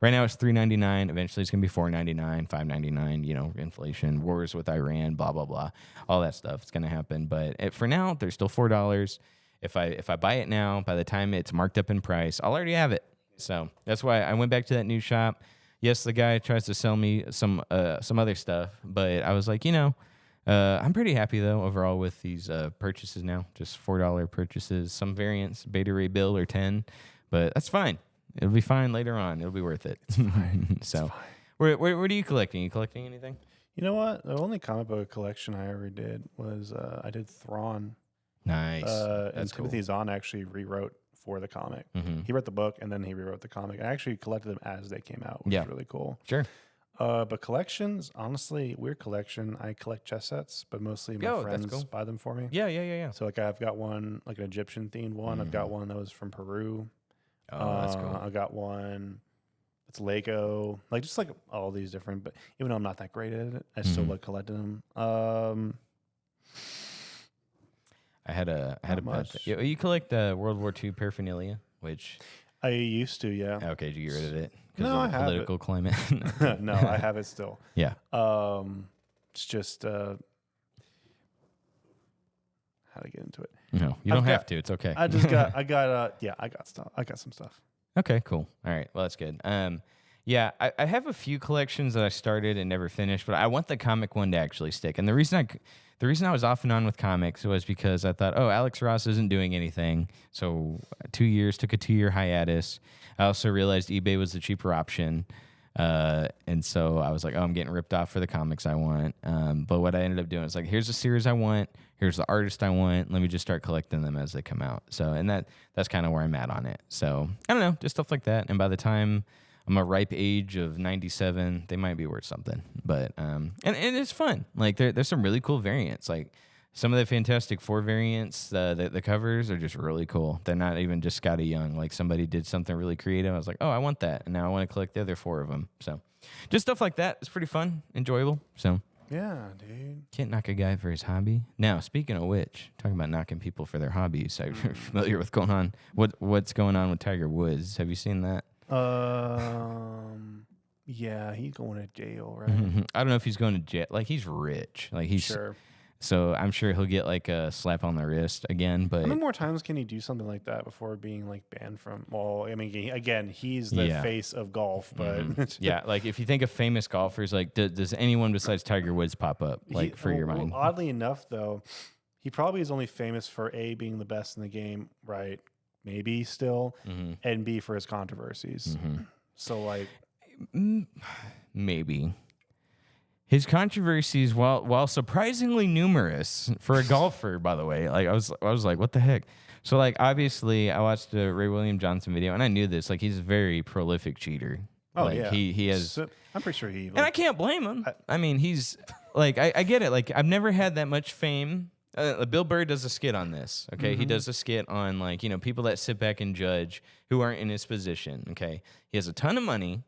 Right now it's $3.99. Eventually, it's going to be $4.99, $5.99. You know, inflation, wars with Iran, blah blah blah, all that stuff. It's going to happen, but for now, they're still $4. If I buy it now, by the time it's marked up in price, I'll already have it. So that's why I went back to that new shop. Yes, the guy tries to sell me some other stuff, but I was like, you know, I'm pretty happy though overall with these purchases now. Just $4 purchases. Some variants, Beta Ray Bill or 10, but that's fine. It'll be fine later on. It'll be worth it. It's fine. So, what are you collecting? You collecting anything? You know what? The only comic book collection I ever did was I did Thrawn. Nice. And That's cool. Timothy Zahn actually rewrote for the comic. Mm-hmm. He wrote the book and then he rewrote the comic. I actually collected them as they came out, which is really cool. Sure. But collections, honestly, weird collection. I collect chess sets, but mostly my friends buy them for me. Yeah. So like I've got one, like an Egyptian themed one. I've got one that was from Peru. Oh, that's cool. I got one. It's Lego, like just like all these different. But even though I'm not that great at it, I still like collecting them. I had a you collect World War II paraphernalia, which I used to, yeah. Okay, did you get rid of it? No, I have political climate. No, I have it still. Yeah. It's just how to get into it. No, you don't have to. It's okay. I got stuff. I got some stuff. Okay, cool. All right. Well, that's good. Yeah, I have a few collections that I started and never finished, but I want the comic one to actually stick. And the reason I was off and on with comics was because I thought, oh, Alex Ross isn't doing anything. So took a 2-year hiatus. I also realized eBay was the cheaper option. And so I was like, oh, I'm getting ripped off for the comics I want. But what I ended up doing is like, here's the series I want. Here's the artist I want. Let me just start collecting them as they come out. So, and that's kind of where I'm at on it. So I don't know, just stuff like that. And by the time I'm a ripe age of 97, they might be worth something. But and it's fun. Like there's some really cool variants. Like some of the Fantastic Four variants, the covers are just really cool. They're not even just Scotty Young. Like somebody did something really creative. I was like, oh, I want that, and now I want to collect the other 4 of them. So just stuff like that. It's pretty fun, enjoyable. So yeah, dude. Can't knock a guy for his hobby. Now, speaking of which, talking about knocking people for their hobbies, are you familiar with what's going on with Tiger Woods? Have you seen that? Yeah, he's going to jail, right? Mm-hmm. I don't know if he's going to jail. Like he's rich. Like he's sure. So I'm sure he'll get like a slap on the wrist again. But how many more times can he do something like that before being like banned from? Well, I mean, he's the face of golf, but yeah, like if you think of famous golfers, like does anyone besides Tiger Woods pop up like your mind? Well, oddly enough, though, he probably is only famous for A, being the best in the game, right? Maybe still, and B, for his controversies. So like, maybe. His controversies, while surprisingly numerous for a golfer, by the way, like I was like, what the heck? So like obviously I watched a Ray William Johnson video and I knew this. Like he's a very prolific cheater. Oh like, yeah, he has. So, I'm pretty sure he. And I can't blame him. I mean, he's like, I get it. Like, I've never had that much fame. Bill Burr does a skit on this. Okay, he does a skit on like people that sit back and judge who aren't in his position. Okay, he has a ton of money.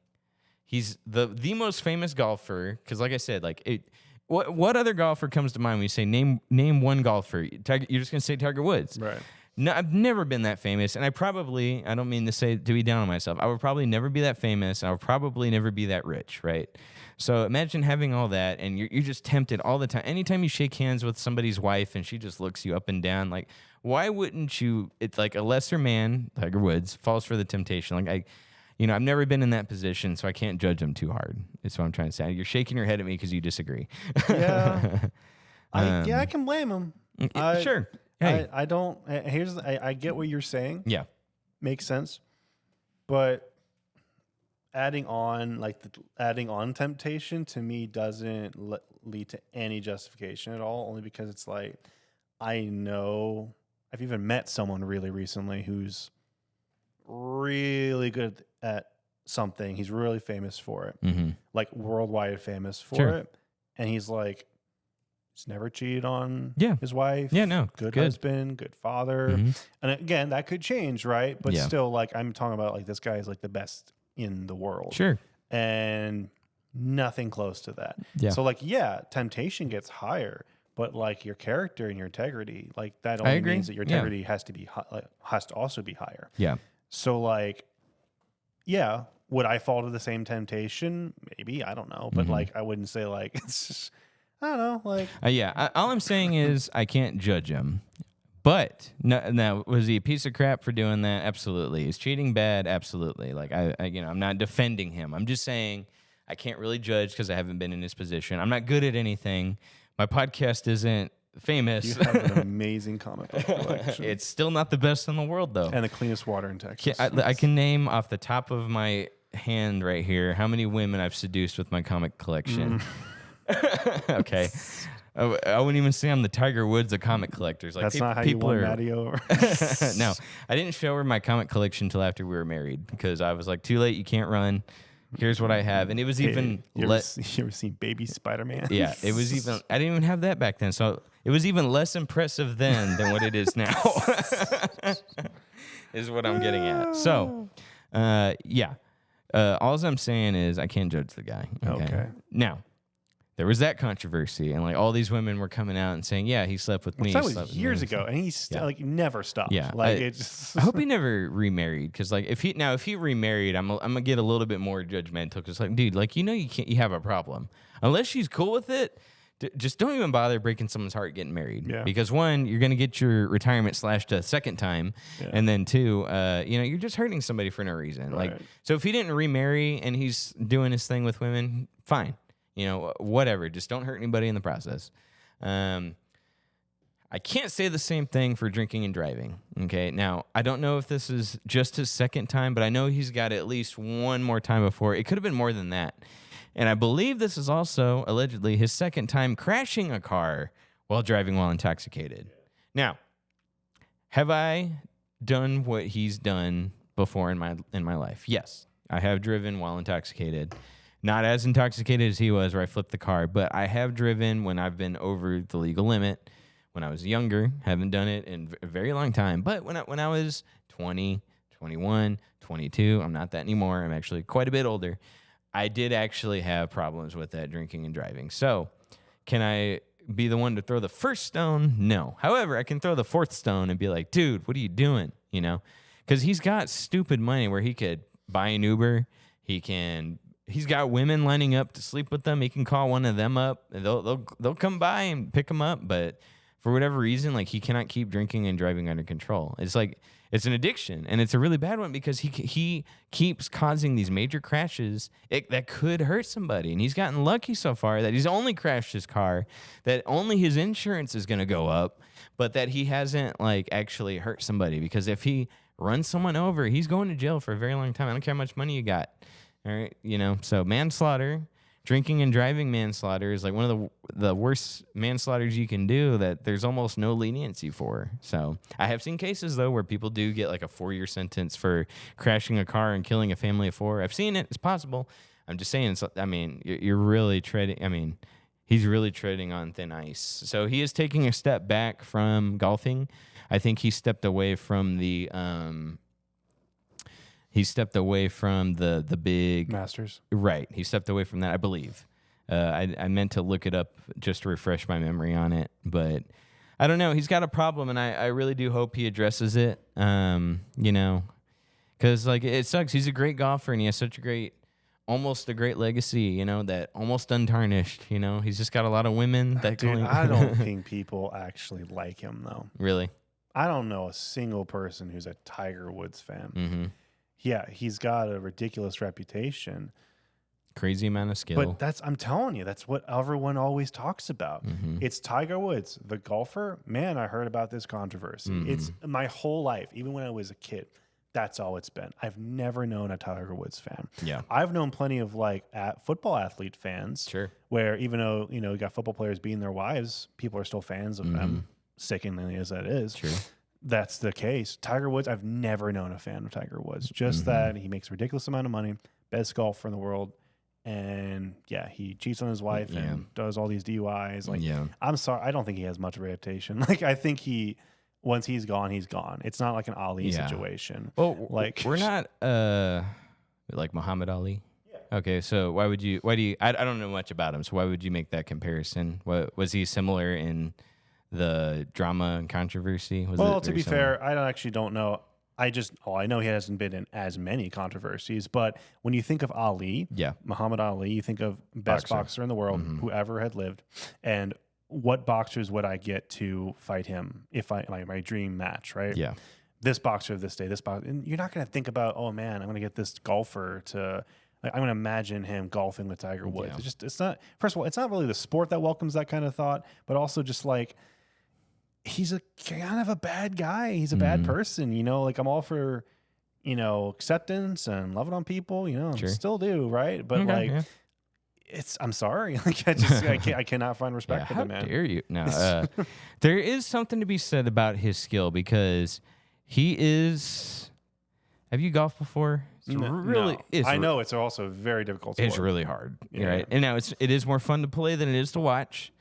He's the most famous golfer. Because, like I said, like what other golfer comes to mind when you say name one golfer? You're just gonna say Tiger Woods, right? No, I've never been that famous, and I don't mean to be down on myself. I would probably never be that famous. I would probably never be that rich, right? So imagine having all that, and you're just tempted all the time. Anytime you shake hands with somebody's wife, and she just looks you up and down, like, why wouldn't you? It's like a lesser man, Tiger Woods, falls for the temptation. Like I've never been in that position, so I can't judge him too hard. That's what I'm trying to say. You're shaking your head at me because you disagree. Yeah, I can blame him. Sure. Hey. I don't. I get what you're saying. Yeah, makes sense. But adding on temptation to me doesn't lead to any justification at all. Only because it's like I know I've even met someone really recently who's really good at something. He's really famous for it, like worldwide famous for it, and he's like. He's never cheated on his wife. Yeah, no. Good husband, good father. And again, that could change, right? But still, like, I'm talking about, like, this guy is, like, the best in the world. Sure. And nothing close to that. Yeah. So, like, temptation gets higher. But, like, your character and your integrity, like, that only means that your integrity has to also be higher. Yeah. So, like, would I fall to the same temptation? Maybe. I don't know. But, like, I wouldn't say, like, it's just... I don't know, like all I'm saying is I can't judge him. But now was he a piece of crap for doing that? Absolutely. Is cheating bad? Absolutely. Like I'm not defending him. I'm just saying I can't really judge because I haven't been in his position. I'm not good at anything. My podcast isn't famous. You have an amazing comic book collection. It's still not the best in the world though. And the cleanest water in Texas. I can name off the top of my hand right here how many women I've seduced with my comic collection. Okay. I wouldn't even say I'm the Tiger Woods of comic collectors. Like that's not how you won Maddie over. No, I didn't show her my comic collection until after we were married because I was like, too late, you can't run. Here's what I have. And it was even... You ever seen Baby Spider-Man? Yeah, it was even... I didn't even have that back then. So it was even less impressive then than what it is now. Is what I'm getting at. So, all I'm saying is I can't judge the guy. Okay. Now... There was that controversy, and like all these women were coming out and saying, "Yeah, he slept with me." That was years ago, and he's like never stopped. Yeah, like I hope he never remarried because like if he remarried, I'm gonna get a little bit more judgmental because like, dude, like you have a problem unless she's cool with it. Just don't even bother breaking someone's heart getting married. Yeah. Because one, you're gonna get your retirement slashed a second time, and then two, you're just hurting somebody for no reason. Right. Like, so if he didn't remarry and he's doing his thing with women, fine. Whatever. Just don't hurt anybody in the process. I can't say the same thing for drinking and driving. Okay. Now, I don't know if this is just his second time, but I know he's got at least one more time before. It could have been more than that. And I believe this is also allegedly his second time crashing a car while driving while intoxicated. Now, have I done what he's done before in my life? Yes. I have driven while intoxicated. Not as intoxicated as he was where I flipped the car, but I have driven when I've been over the legal limit when I was younger. Haven't done it in a very long time. But when I was 20, 21, 22, I'm not that anymore. I'm actually quite a bit older. I did actually have problems with that drinking and driving. So can I be the one to throw the first stone? No. However, I can throw the fourth stone and be like, dude, what are you doing? Because he's got stupid money where he could buy an Uber. He's got women lining up to sleep with him. He can call one of them up. They'll come by and pick him up. But for whatever reason, like he cannot keep drinking and driving under control. It's like it's an addiction, and it's a really bad one because he keeps causing these major crashes that could hurt somebody. And he's gotten lucky so far that he's only crashed his car, that only his insurance is going to go up, but that he hasn't like actually hurt somebody. Because if he runs someone over, he's going to jail for a very long time. I don't care how much money you got. All right, so manslaughter, drinking and driving manslaughter is like one of the worst manslaughters you can do that there's almost no leniency for. So I have seen cases though where people do get like a 4-year sentence for crashing a car and killing a family of 4. I've seen it. It's possible. I'm just saying, I mean, you're really treading, I mean, he's really treading on thin ice. So he is taking a step back from golfing. I think he stepped away from the big Masters. Right. He stepped away from that, I believe. I meant to look it up just to refresh my memory on it, but I don't know. He's got a problem, and I really do hope he addresses it. You know, because like it sucks. He's a great golfer, and he has such a great, almost a great legacy. You know, that almost untarnished. You know, he's just got a lot of women that. Dude, I don't think people actually like him though. Really. I don't know a single person who's a Tiger Woods fan. Mm-hmm. Yeah, he's got a ridiculous reputation. Crazy amount of skill. But I'm telling you, that's what everyone always talks about. Mm-hmm. It's Tiger Woods, the golfer. Man, I heard about this controversy. Mm-hmm. It's my whole life, even when I was a kid. That's all it's been. I've never known a Tiger Woods fan. Yeah. I've known plenty of like football athlete fans. Sure. Where even though, you know, you got football players beating their wives, people are still fans of them, sickeningly as that is. Sure. That's the case. Tiger Woods, I've never known a fan of Tiger Woods. Just that he makes a ridiculous amount of money, best golfer in the world. And yeah, he cheats on his wife and does all these DUIs. Like, I'm sorry, I don't think he has much reputation. Like, I think once he's gone, he's gone. It's not like an Ali situation. Well, like we're not like Muhammad Ali. Yeah. Okay, so why do you? I don't know much about him. So why would you make that comparison? What was he similar in the drama and controversy? To be fair, I actually don't know. I know he hasn't been in as many controversies, but when you think of Ali, Muhammad Ali, you think of best boxer in the world, who ever had lived, and what boxers would I get to fight him if my dream match, right? Yeah. This boxer of this day, and you're not going to think about, oh man, I'm going to get this golfer to. Like, I'm going to imagine him golfing with Tiger Woods. Yeah. It's not. First of all, it's not really the sport that welcomes that kind of thought, but also just like. He's a kind of a bad guy. He's a bad person, you know, like I'm all for, you know, acceptance and loving on people, you know, still do. Right. But I'm sorry. Like I cannot find respect for the man. How dare you? No, there is something to be said about his skill because he is, have you golfed before? I know it's also very difficult sport. It's really hard. Right. And now it is more fun to play than it is to watch.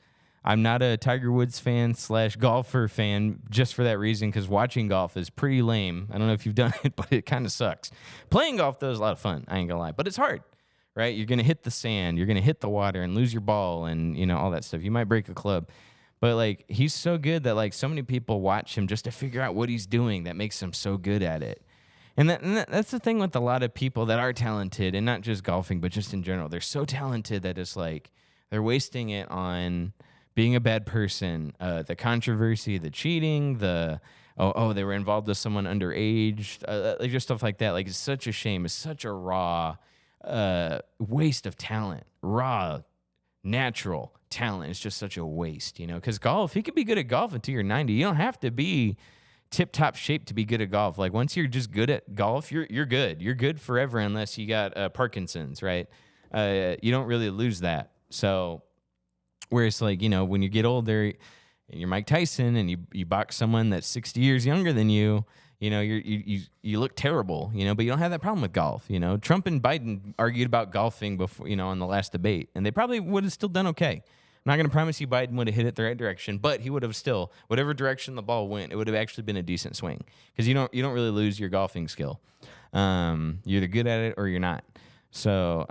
I'm not a Tiger Woods fan / golfer fan just for that reason because watching golf is pretty lame. I don't know if you've done it, but it kind of sucks. Playing golf, though, is a lot of fun. I ain't going to lie. But it's hard, right? You're going to hit the sand. You're going to hit the water and lose your ball and, you know, all that stuff. You might break a club. But, like, he's so good that, like, so many people watch him just to figure out what he's doing that makes him so good at it. And that's the thing with a lot of people that are talented, and not just golfing, but just in general. They're so talented that it's like they're wasting it on being a bad person, the controversy, the cheating, they were involved with someone underage, like just stuff like that. Like, it's such a shame. It's such a raw waste of talent, raw, natural talent. It's just such a waste, you know, because golf, you could be good at golf until you're 90. You don't have to be tip-top shape to be good at golf. Like, once you're just good at golf, you're good. You're good forever unless you got Parkinson's, right? You don't really lose that. So whereas, like, you know, when you get older and you're Mike Tyson and you box someone that's 60 years younger than you, you know, you look terrible, you know, but you don't have that problem with golf. You know, Trump and Biden argued about golfing before, you know, on the last debate, and they probably would have still done okay. I'm not going to promise you Biden would have hit it the right direction, but he would have still, whatever direction the ball went, it would have actually been a decent swing because you don't really lose your golfing skill. You're either good at it or you're not. So,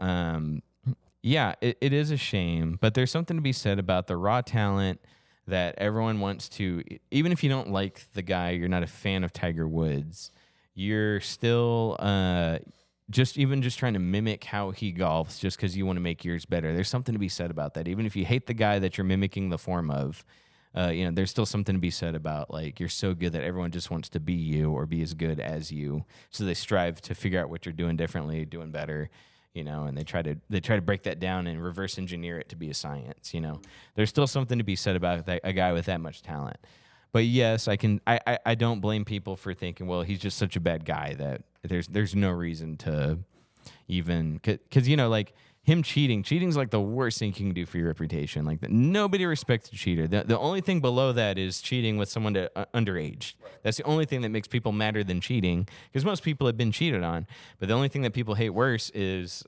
yeah, it is a shame, but there's something to be said about the raw talent that everyone wants to, even if you don't like the guy, you're not a fan of Tiger Woods, you're still just trying to mimic how he golfs just because you want to make yours better. There's something to be said about that. Even if you hate the guy that you're mimicking the form of, you know, there's still something to be said about, like, you're so good that everyone just wants to be you or be as good as you. So they strive to figure out what you're doing differently, doing better. You know, and they try to break that down and reverse engineer it to be a science. You know, there's still something to be said about a guy with that much talent. But yes, I don't blame people for thinking, well, he's just such a bad guy that there's no reason to even, because, you know, like, him cheating's like the worst thing you can do for your reputation. Like nobody respects a cheater. The only thing below that is cheating with someone underage. That's the only thing that makes people madder than cheating, because most people have been cheated on. But the only thing that people hate worse is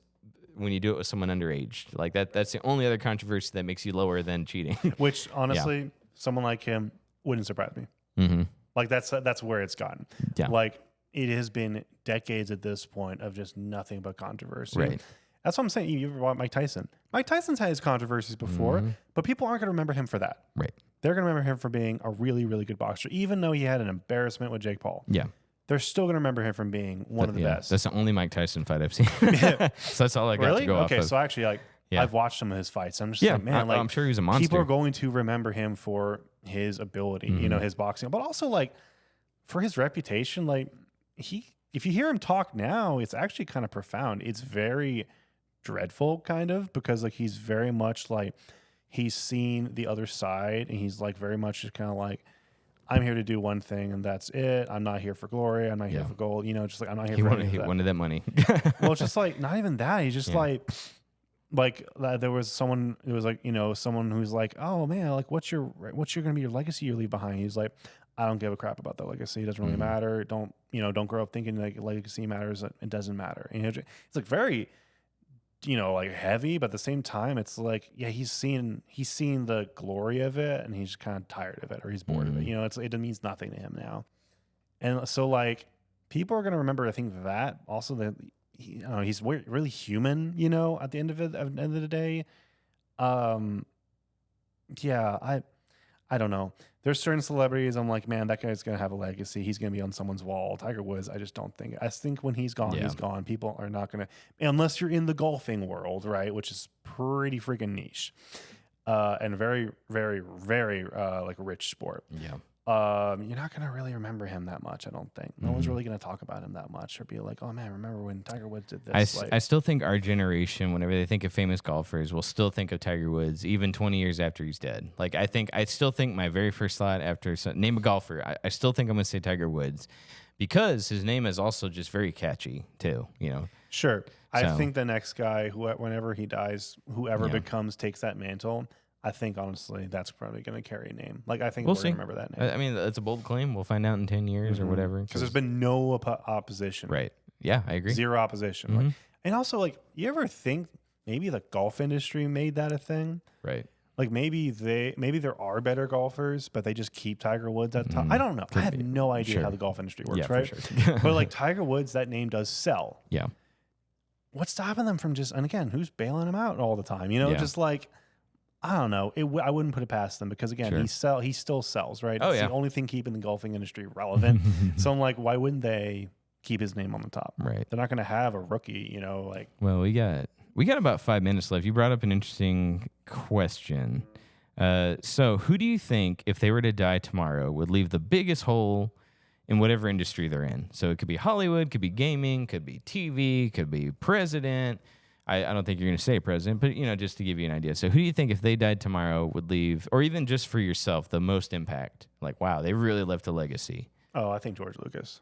when you do it with someone underage. Like that's the only other controversy that makes you lower than cheating. Which honestly, someone like him wouldn't surprise me. Like that's where it's gotten. Yeah. Like it has been decades at this point of just nothing but controversy. Right. That's what I'm saying. You ever watch Mike Tyson? Mike Tyson's had his controversies before, but people aren't going to remember him for that. Right. They're going to remember him for being a really, really good boxer, even though he had an embarrassment with Jake Paul. Yeah. They're still going to remember him from being one of the best. That's the only Mike Tyson fight I've seen. So that's all I got to go off of. Okay, so actually, I've watched some of his fights. I'm just like, man, I'm sure he's a monster. People are going to remember him for his ability, his boxing, but also like for his reputation. Like if you hear him talk now, it's actually kind of profound. It's very dreadful, kind of, because like he's very much like he's seen the other side, and he's like very much just kind of like, I'm here to do one thing and that's it. I'm not here for glory. I'm not here for gold. Just like I'm not here for anything. He wanted that money. Well, it's just like not even that. He's just like there was someone. It was like someone who's like, oh man, like what's gonna be your legacy you leave behind? He's like, I don't give a crap about the legacy. It doesn't really matter. Don't grow up thinking like legacy matters. It doesn't matter. It's like very, like heavy, but at the same time, it's like, yeah, he's seen the glory of it, and he's kind of tired of it, or he's bored of it. It means nothing to him now, and so like people are gonna remember. I think that also that he's really human. At the end of the day, yeah, I don't know. There's certain celebrities I'm like, man, that guy's going to have a legacy. He's going to be on someone's wall. Tiger Woods, I just don't think. I think when he's gone, he's gone. People are not going to, unless you're in the golfing world, right, which is pretty freaking niche and very, very, very like rich sport. Yeah. You're not going to really remember him that much, I don't think. No one's really going to talk about him that much or be like, oh man, remember when Tiger Woods did this? I still think our generation, whenever they think of famous golfers, will still think of Tiger Woods even 20 years after he's dead. Like I still think my very first thought after name a golfer, I still think I'm going to say Tiger Woods, because his name is also just very catchy too, Sure. I think the next guy, whenever he dies, whoever takes that mantle, I think honestly that's probably going to carry a name. Like I think we'll remember that name. I mean, it's a bold claim. We'll find out in 10 years or whatever. Because there's been no opposition. Right. Yeah, I agree. Zero opposition. Like, and also, like, you ever think maybe the golf industry made that a thing? Right. Like maybe there are better golfers, but they just keep Tiger Woods at the top. I don't know. I have no idea how the golf industry works, right? For sure. But like Tiger Woods, that name does sell. Yeah. What's stopping them from just? And again, who's bailing him out all the time? Just like. I don't know. I wouldn't put it past them because again, he still sells, right? Oh, it's the only thing keeping the golfing industry relevant. So I'm like, why wouldn't they keep his name on the top? Right. They're not going to have a rookie, like. Well, we got about 5 minutes left. You brought up an interesting question. So who do you think, if they were to die tomorrow, would leave the biggest hole in whatever industry they're in? So it could be Hollywood, could be gaming, could be TV, could be president. I don't think you're going to say president, but, just to give you an idea. So who do you think, if they died tomorrow, would leave, or even just for yourself, the most impact? Like, wow, they really left a legacy. Oh, I think George Lucas.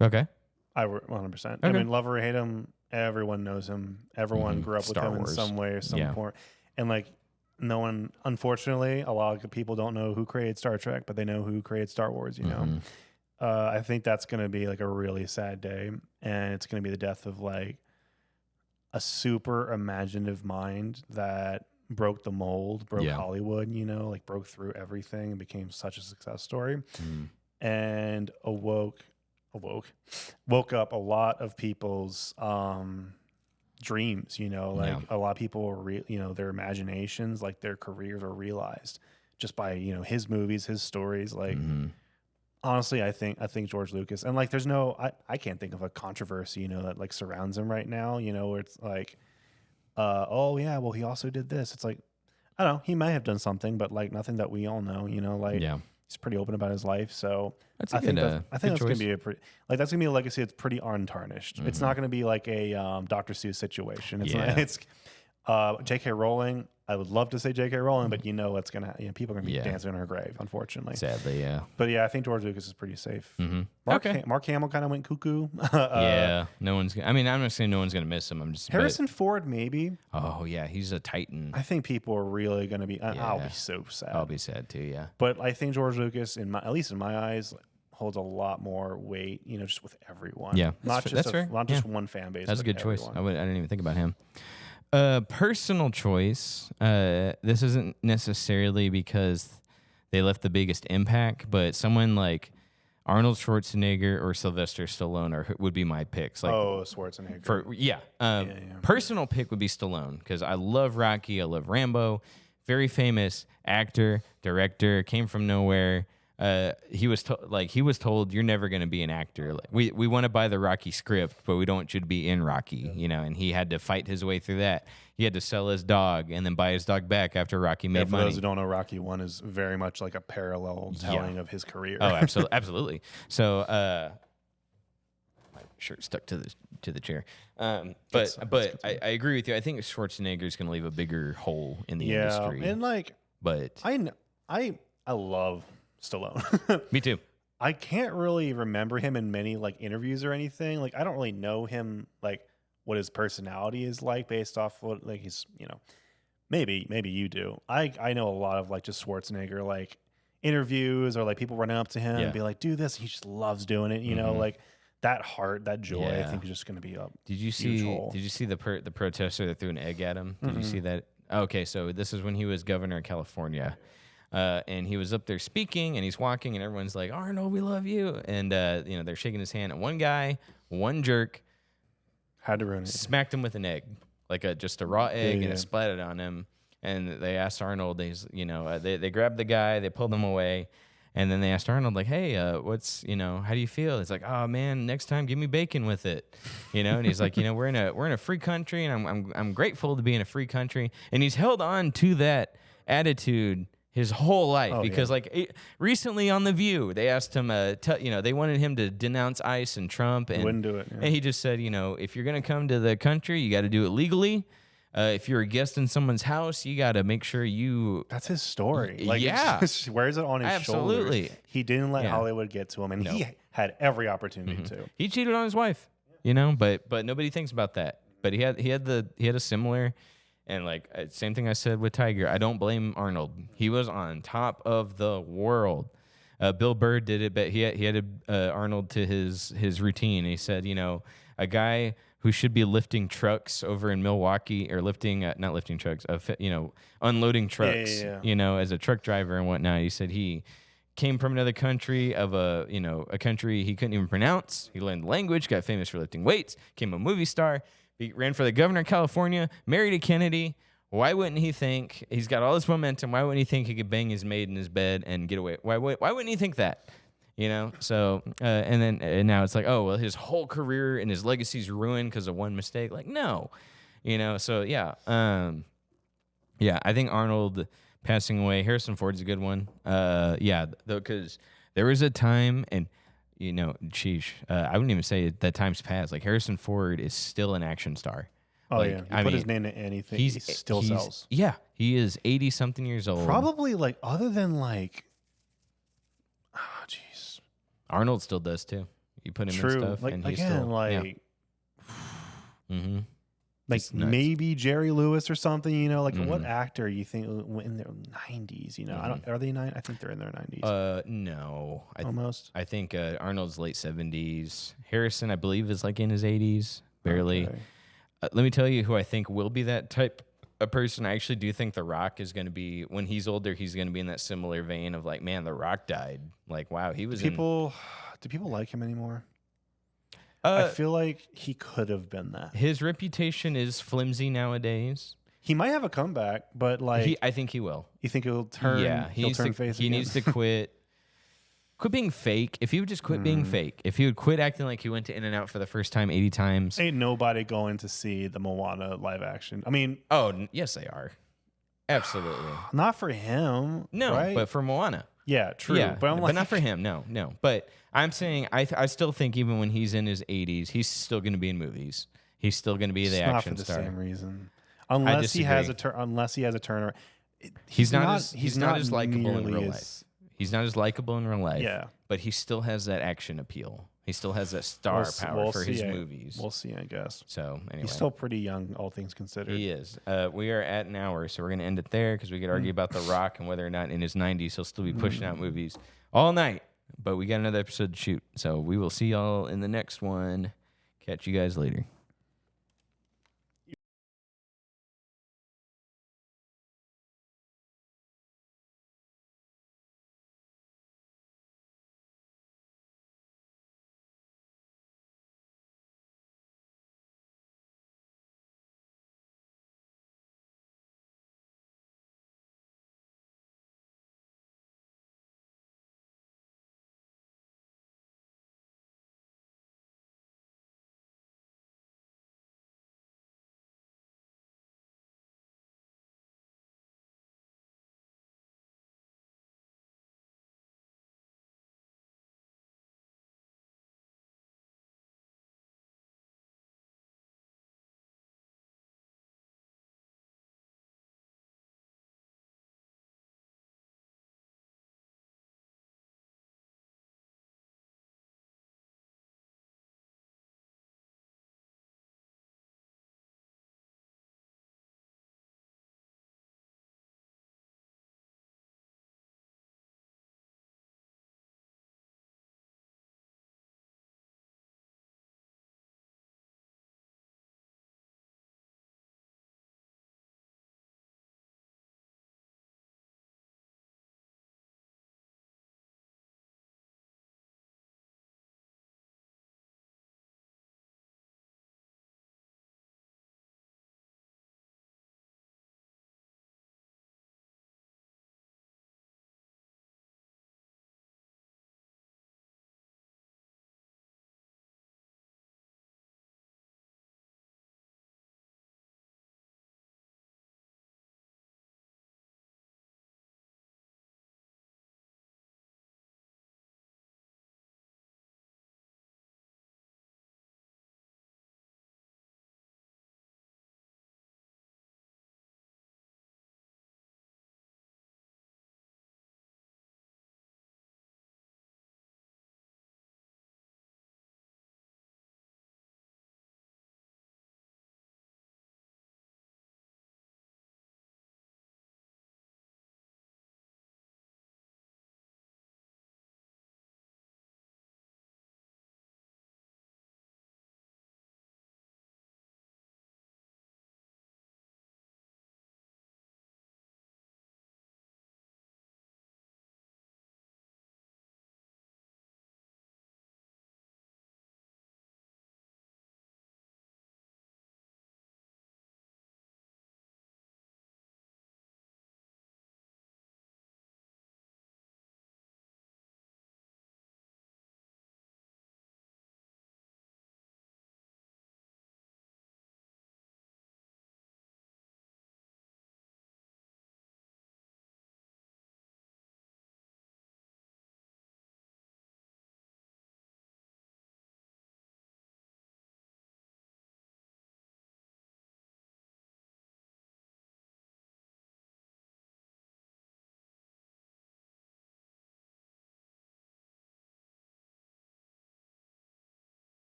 Okay. 100%. Okay. I mean, love or hate him, everyone knows him. Everyone grew up Star with him Wars. in some way or some point. And, like, no one, unfortunately, a lot of people don't know who created Star Trek, but they know who created Star Wars, I think that's going to be, like, a really sad day. And it's going to be the death of, like, a super imaginative mind that broke the mold, broke Hollywood, like broke through everything and became such a success story, and woke up a lot of people's dreams, a lot of people were their imaginations, like their careers are realized just by, his movies, his stories, like honestly, I think George Lucas, and like, there's I can't think of a controversy, that like surrounds him right now, where it's like, oh yeah, well he also did this. It's like, I don't know, he may have done something, but like nothing that we all know, he's pretty open about his life. So I think that's gonna be that's gonna be a legacy that's pretty untarnished. It's not gonna be like a Dr. Seuss situation. J.K. Rowling. I would love to say J.K. Rowling, but what's gonna people are gonna be dancing in her grave, unfortunately. Sadly, yeah. But yeah, I think George Lucas is pretty safe. Mm-hmm. Mark Hamill kind of went cuckoo. Yeah, no one's. I mean, I'm not saying no one's gonna miss him. I'm just Harrison Ford, maybe. Oh yeah, he's a titan. I think people are really gonna be. I'll be so sad. I'll be sad too. Yeah. But I think George Lucas, at least in my eyes, holds a lot more weight. Just with everyone. Yeah, not that's fair. not just one fan base. That's a good everyone. choice. I didn't even think about him. Personal choice. This isn't necessarily because they left the biggest impact, but someone like Arnold Schwarzenegger or Sylvester Stallone would be my picks. Like, Schwarzenegger. Personal pick would be Stallone because I love Rocky. I love Rambo. Very famous actor, director, came from nowhere. He was told you're never going to be an actor. Like, we want to buy the Rocky script, but we don't want you to be in Rocky, and he had to fight his way through that. He had to sell his dog and then buy his dog back after Rocky made money. For those who don't know, Rocky 1 is very much like a parallel telling of his career. Oh, absolutely. So, my shirt stuck to the chair. But I agree with you. I think Schwarzenegger is going to leave a bigger hole in the industry. And but I love Stallone. Me too. I can't really remember him in many interviews or anything. I don't really know him what his personality is like based off what he's maybe you do. I know a lot of just Schwarzenegger interviews or people running up to him and be like, do this. He just loves doing it. That heart, that joy. I think is just going to be a Did you see the protester that threw an egg at him? Did you see that? Okay, so this is when he was governor of California. And he was up there speaking, and he's walking, and everyone's like, Arnold, we love you. And, they're shaking his hand. And one jerk, had to ruin it. Smacked him with an egg, just a raw egg, and it splattered on him. And they asked Arnold, they grabbed the guy, they pulled him away. And then they asked Arnold, hey, what's, how do you feel? He's like, oh, man, next time give me bacon with it. And he's like, we're in a free country, and I'm grateful to be in a free country. And he's held on to that attitude his whole life because recently on The View, they asked him, they wanted him to denounce ICE and Trump. And wouldn't do it. Yeah. And he just said, if you're going to come to the country, you got to do it legally. If you're a guest in someone's house, you got to make sure you... That's his story. Wears it on his shoulders. He didn't let Hollywood get to him, and he had every opportunity to. He cheated on his wife, but nobody thinks about that. But he had a similar... And same thing I said with Tiger. I don't blame Arnold. He was on top of the world. Bill Burr did it, but he had Arnold to his routine. He said, a guy who should be lifting trucks over in Milwaukee or not lifting trucks, unloading trucks, as a truck driver and whatnot. He said he came from another country of a country he couldn't even pronounce. He learned the language, got famous for lifting weights, became a movie star. He ran for the governor of California, married a Kennedy. Why wouldn't he think he's got all this momentum? Why wouldn't he think he could bang his maid in his bed and get away? Why wouldn't he think that? So and now it's his whole career and his legacy's ruined because of one mistake. No, So I think Arnold passing away. Harrison Ford's a good one. Because there was a time and. I wouldn't even say that time's passed. Harrison Ford is still an action star. Oh, yeah. You put his name to anything, he still sells. Yeah. He is 80-something years old. Probably, other than, Arnold still does, too. You put him in stuff, and he's still... Mm-hmm. Maybe Jerry Lewis or something, what actor you think in their 90s, are they I think they're in their 90s. No. Almost. I think Arnold's late 70s. Harrison, I believe, is in his 80s, barely. Okay. Let me tell you who I think will be that type of person. I actually do think The Rock is going to be, when he's older, he's going to be in that similar vein of man, The Rock died. Wow, he was do people like him anymore? I feel like he could have been that. His reputation is flimsy nowadays. He might have a comeback, but I think he will. You think he'll turn? Yeah, he needs to quit. Quit being fake. If he would just quit being fake, if he would quit acting like he went to In-N-Out for the first time 80 times. Ain't nobody going to see the Moana live action. I mean, yes, they are. Absolutely. Not for him. No, right? But for Moana. Yeah, true. Yeah, but not for him. No. But I'm saying I still think even when he's in his 80s, he's still going to be in movies. He's still going to be the action star. Not for the same reason. unless he has a turnaround. He's not as likable in real nearly life. He's not as likable in real life. Yeah. But he still has that action appeal. He still has that star power for his movies. We'll see, I guess. So anyway, he's still pretty young, all things considered. he is. We are at an hour, so we're going to end it there because we could argue about The Rock and whether or not in his 90s he'll still be pushing out movies all night. But we got another episode to shoot, so we will see y'all in the next one. Catch you guys later.